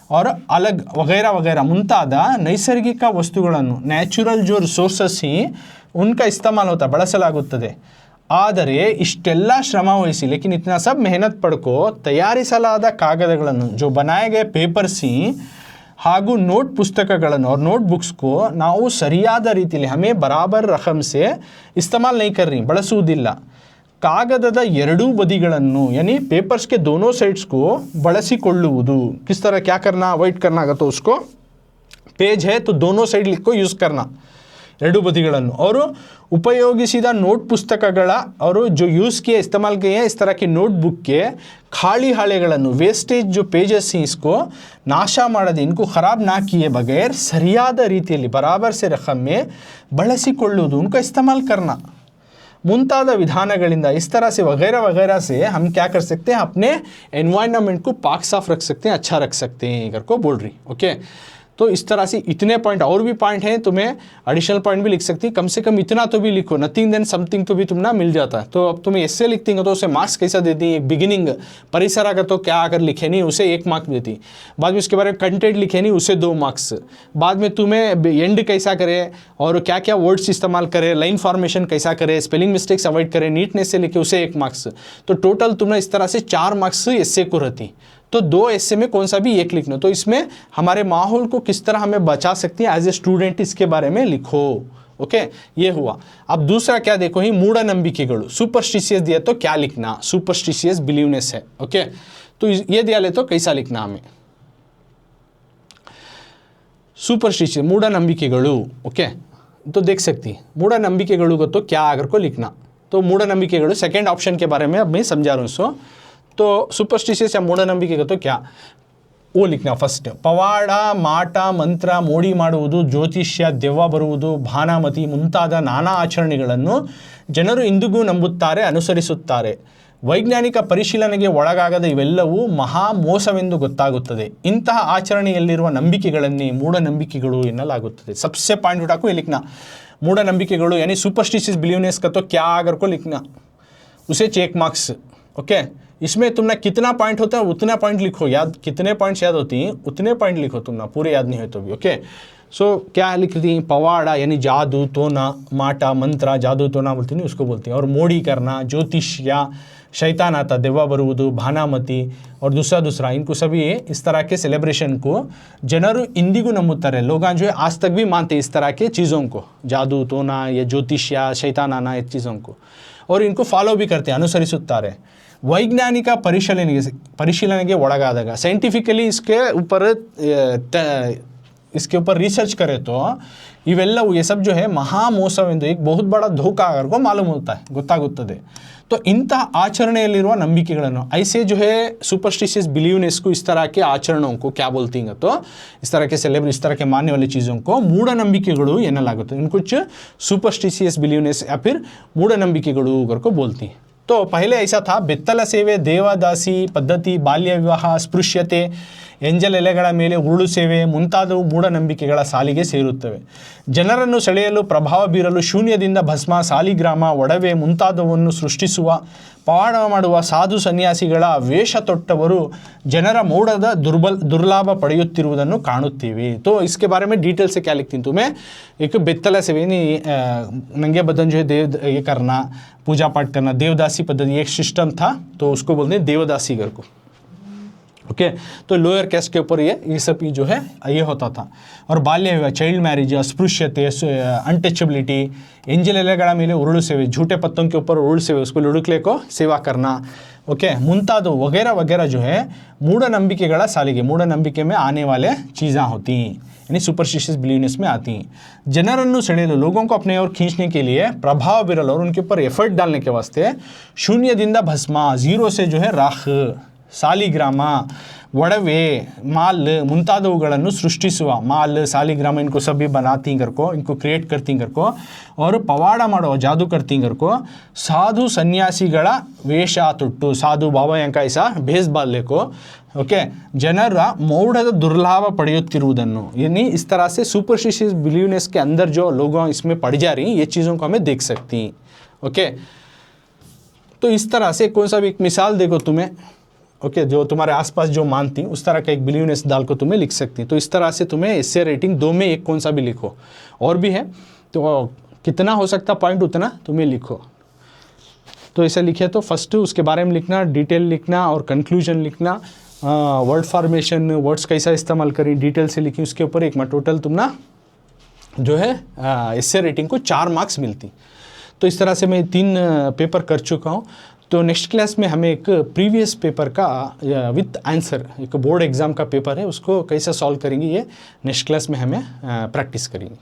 और अलग वगैरह वगैरह ಮುಂತಾದ ನೈಸರ್ಗಿಕ ವಸ್ತುಗಳನ್ನು, ನ್ಯಾಚುರಲ್ जो रिसोर्सेस ही उनका इस्तेमाल होता, ಬಳಸಲಾಗುತ್ತದೆ. ಆದರೆ ಇಷ್ಟೆಲ್ಲ ಶ್ರಮ ವಹಿಸಿ, लेकिन इतना सब मेहनत ಪಡ್ಕೋ ತಯಾರಿಸಲಾದ ಕಾಗದಗಳನ್ನು जो बनाए गए पेपर्स ही ಹಾಗೂ ನೋಟ್ ಪುಸ್ತಕಗಳನ್ನು और नोटबुक्स को ನಾವು ಸರಿಯಾದ ರೀತಿಯಲ್ಲಿ हमें बराबर रकम से इस्तेमाल नहीं कर रही, ಬಳಸುವುದಿಲ್ಲ. ಕಾಗದದ ಎರಡೂ ಬದಿಗಳನ್ನು यानी पेपर्स के दोनों साइड्स को ಬಳಸಿಕೊಳ್ಳುವುದು. किस तरह क्या करना, अवॉइड करना अगर तो उसको पेज है तो दोनों साइड लिख को यूज़ करना, ಎರಡೂ ಬದಿಗಳನ್ನು. और ಉಪಯೋಗಿಸಿದ ನೋಟ್ ಪುಸ್ತಕಗಳ और जो यूज़ किए इस्तेमाल किए हैं इस तरह की नोटबुक के खाली हाಳೆಗಳನ್ನು, वेस्टेज जो पेजेस हैं इसको नाश ಮಾಡದೆ, इनको ख़राब ना किए बगैर ಸರಿಯಾದ ರೀತಿಯಲ್ಲಿ बराबर से रकम में ಬಳಸಿಕೊಳ್ಳುವುದು, उनका इस्तेमाल करना. ಮುಂತಾದ ವಿಧಾನಗಳಿಂದ इस तरह से वगैरह वगैरह से हम क्या कर सकते हैं, अपने एनवायरनमेंट को पाक साफ रख सकते हैं, अच्छा रख सकते हैं घर को बोल रही. ओके तो इस तरह से इतने पॉइंट और भी पॉइंट हैं, तुम्हें एडिशनल पॉइंट भी लिख सकती है, कम से कम इतना तो भी लिखो, नथिंग देन समथिंग तो भी तुम ना मिल जाता है. तो अब तुम्हें ऐसे लिखती हो तो उसे मार्क्स कैसा देती है, एक बिगिनिंग परिसर अगर तो क्या अगर लिखे नहीं उसे 1 मार्क देती, बाद में उसके बारे में कंटेंट लिखे नहीं उसे 2 मार्क्स, बाद में तुम्हें एंड कैसा करे और क्या क्या वर्ड्स इस्तेमाल करे, लाइन फॉर्मेशन कैसा करे, स्पेलिंग मिस्टेक्स अवॉइड करे, नीटनेस से लिखे उसे 1 मार्क्स. तो टोटल तुमने इस तरह से 4 मार्क्स एस्से को रहती. तो 2 एस्से में कौन सा भी एक लिखना. तो इसमें हमारे माहौल को किस तरह हमें बचा सकती है एज ए स्टूडेंट, इसके बारे में लिखो. ओके ये हुआ. अब दूसरा क्या देखो ही, ಮೂಢನಂಬಿಕೆಗಳು, सुपरस्टिशियस दिया तो क्या लिखना, सुपरस्टिशियस बिलीवनेस है. ओके तो ये दिया ले तो कैसा लिखना हमें, सुपरस्टिशियस ಮೂಢನಂಬಿಕೆಗಳು. ओके तो देख सकती ಮೂಢನಂಬಿಕೆಗಳು को तो क्या अगर को लिखना. तो ಮೂಢನಂಬಿಕೆಗಳು सेकेंड ऑप्शन के बारे में अब मैं समझा रहा हूँ. सो तो सुपरस्टिशियस या ಮೂಢನಂಬಿಕೆ तो क्या वो लिखना. फर्स्ट ಪವಾಡ, ಮಾಟ, ಮಂತ್ರ, ಮೋಡಿ ಮಾಡುವುದು, ಜ್ಯೋತಿಷ್ಯ, ದೆವ್ವ ಬರುವುದು, ಭಾನಾಮತಿ ಮುಂತಾದ ನಾನಾ ಆಚರಣೆಗಳನ್ನು ಜನರು ಇಂದಿಗೂ ನಂಬುತ್ತಾರೆ, ಅನುಸರಿಸುತ್ತಾರೆ. ವೈಜ್ಞಾನಿಕ ಪರಿಶೀಲನೆಗೆ ಒಳಗಾಗದ ಇವೆಲ್ಲವೂ ಮಹಾ ಮೋಸವೆಂದು ಗೊತ್ತಾಗುತ್ತದೆ. ಇಂತಹ ಆಚರಣೆಯಲ್ಲಿರುವ ನಂಬಿಕೆಗಳನ್ನೇ ಮೂಢನಂಬಿಕೆಗಳು ಎನ್ನಲಾಗುತ್ತದೆ. सबसे पॉइंट उठा को लिखना ಮೂಢನಂಬಿಕೆಗಳು यानी सुपरस्टिशियस बिलीवनेस का तो क्या अगर को लिखना, उसे चेक मार्क्स. ओके इसमें तुमने कितना पॉइंट होता है उतना पॉइंट लिखो, याद कितने पॉइंट्स याद होती हैं उतने पॉइंट लिखो, तुमने पूरे याद नहीं हो तो भी. ओके सो क्या लिखती हैं, पवाड़ा यानी जादू टोना, माटा मंत्र, जादू टोना बोलती नहीं उसको बोलती हैं. और मोड़ी करना, ज्योतिष्या, शैतान आता, देवा बरुವುದು, भानामती और दूसरा इनको सभी इस तरह के सेलिब्रेशन को जनರು ಇಂದಿಗೂ ನಂಬುತ್ತಾರೆ. लोग जो है आज तक भी मानते हैं इस तरह के चीज़ों को, जादू टोना या ज्योतिष्या, शैतान आना ये चीज़ों को, और इनको फॉलो भी करते हैं, अनुसरिಸುತ್ತಾರೆ. वैज्ञानिक परिशीलनेಗೆ ಒಳಗಾದಾಗ, साइंटिफिकली इसके ऊपर रिसर्च करें तो इवेल्लवू ये सब जो है ಮಹಾಮೋಸವೆಂದು एक बहुत बड़ा धोखा अगर को मालूम होता है, ಗೊತ್ತಾಗುತ್ತದೆ. तो इंತಹ ಆಚರಣೆಯಲ್ಲಿರುವ ನಂಬಿಕೆಗಳನ್ನು ऐसे जो है सुपरस्टिशियस बिलीवनेस को, इस तरह के आचरणों को क्या बोलती हैं तो इस तरह के सेलिब्रेट, इस तरह के मानने वाली चीज़ों को ಮೂಢನಂಬಿಕೆಗಳು ಎನ್ನಲಾಗುತ್ತದೆ. इन कुछ सुपरस्टिशियस बिलीवनेस या फिर ಮೂಢನಂಬಿಕೆಗಳು अगर को बोलती हैं. तो पहले ऐसा था, ಬೆತ್ತಲ ಸೇವೆ, ದೇವದಾಸಿ ಪದ್ಧತಿ, ಬಾಲ್ಯ ವಿವಾಹ, ಅಸ್ಪೃಶ್ಯತೆ, ಎಂಜಲ್ ಎಲೆಗಳ ಮೇಲೆ ಉರುಳು ಸೇವೆ ಮುಂತಾದವು ಮೂಢನಂಬಿಕೆಗಳ ಸಾಲಿಗೆ ಸೇರುತ್ತವೆ. ಜನರನ್ನು ಸೆಳೆಯಲು, ಪ್ರಭಾವ ಬೀರಲು, ಶೂನ್ಯದಿಂದ ಭಸ್ಮ, ಸಾಲಿಗ್ರಾಮ, ಒಡವೆ ಮುಂತಾದವನ್ನು ಸೃಷ್ಟಿಸುವ, ಪವಾಡ ಮಾಡುವ ಸಾಧು ಸನ್ಯಾಸಿಗಳ ವೇಷ ತೊಟ್ಟವರು ಜನರ ಮೋಡದ दुर्लाभ ಪಡೆಯುತ್ತಿರುವುದನ್ನು ಕಾಣುತ್ತೇವೆ. तो इसके बारे में डिटेल से क्या लिखती हूँ तुम्हें, एक बेत्तला सेवे नहीं, नंगे बदन जो है देव ये करना, पूजा पाठ करना, देवदासी पद्धति एक सिस्टम था, तो उसको बोलते हैं देवदासी घर को. ओके तो लोअर कैस्ट के ऊपर ये सब जो है ये होता था. और बाल्य विवाह, चाइल्ड मैरिज, अस्पृश्यते, अनटचबिलिटी, एंजल एलेಗಳ ಮೇಲೆ उरुಳು सेवे, झूठे पत्तों के ऊपर उरुಳು सेवे, उसको लुढ़कले को सेवा करना. ओके ಮುಂತಾದವು वगैरह वगैरह जो है ಮೂಢನಂಬಿಕೆಗಳ ಸಾಲಿಗೆ, ಮೂಢನಂಬಿಕೆ में आने वाले चीज़ें होती हैं, यानी सुपरस्टिशियस बिलीवनेस में आती हैं. जनरನ್ನು ಸೆಳೆಯಲು, लोगों को अपने ओर खींचने के लिए, प्रभाव बीरल और उनके ऊपर एफर्ट डालने के वास्ते, शून्यದಿಂದ ಭಸ್ಮ, जीरो से जो है राख, ಸಾಲಿಗ್ರಾಮ, ಒಡವೆ, माल ಮುಂತಾದವುಗಳನ್ನು ಸೃಷ್ಟಿಸುವ, माल सालिग्राम इनको सभी बनाती घर को, इनको क्रिएट करती घर को, और ಪವಾಡ ಮಾಡೋ, जादू करती घर को, साधु ಸನ್ಯಾಸಿಗಳ ವೇಷ ತೊಟ್ಟು, साधु बाबा यांका ऐसा भेष बाल्य को, ओके जनर मौढ़ दुर्लाभ पಡೆಯುತ್ತಿರುವುದನ್ನು, यानी इस तरह से सुपरस्टिशियस बिलीवनेस के अंदर जो लोग इसमें पड़ जा रही, ये चीज़ों को हमें देख सकती हैं. ओके तो इस तरह से कौन सा भी एक मिसाल देखो तुम्हें, ओके जो तुम्हारे आसपास जो मानती उस तरह का एक बिलीवनेस डाल को तुम्हें लिख सकती. तो इस तरह से तुम्हें एस्से रेटिंग 2 में एक कौन सा भी लिखो, और भी है तो कितना हो सकता पॉइंट उतना तुम्हें लिखो. तो ऐसा लिखे तो फर्स्ट उसके बारे में लिखना, डिटेल लिखना और कंक्लूजन लिखना, वर्ड फॉर्मेशन, वर्ड्स कैसा इस्तेमाल करें डिटेल से लिखी, उसके ऊपर एक टोटल तुम ना जो है एस्से रेटिंग को 4 मार्क्स मिलती. तो इस तरह से मैं 3 पेपर कर चुका हूँ. तो नेक्स्ट क्लास में हमें एक प्रीवियस पेपर का विथ आंसर, एक बोर्ड एग्ज़ाम का पेपर है, उसको कैसे सॉल्व करेंगे ये नेक्स्ट क्लास में हमें प्रैक्टिस करेंगे.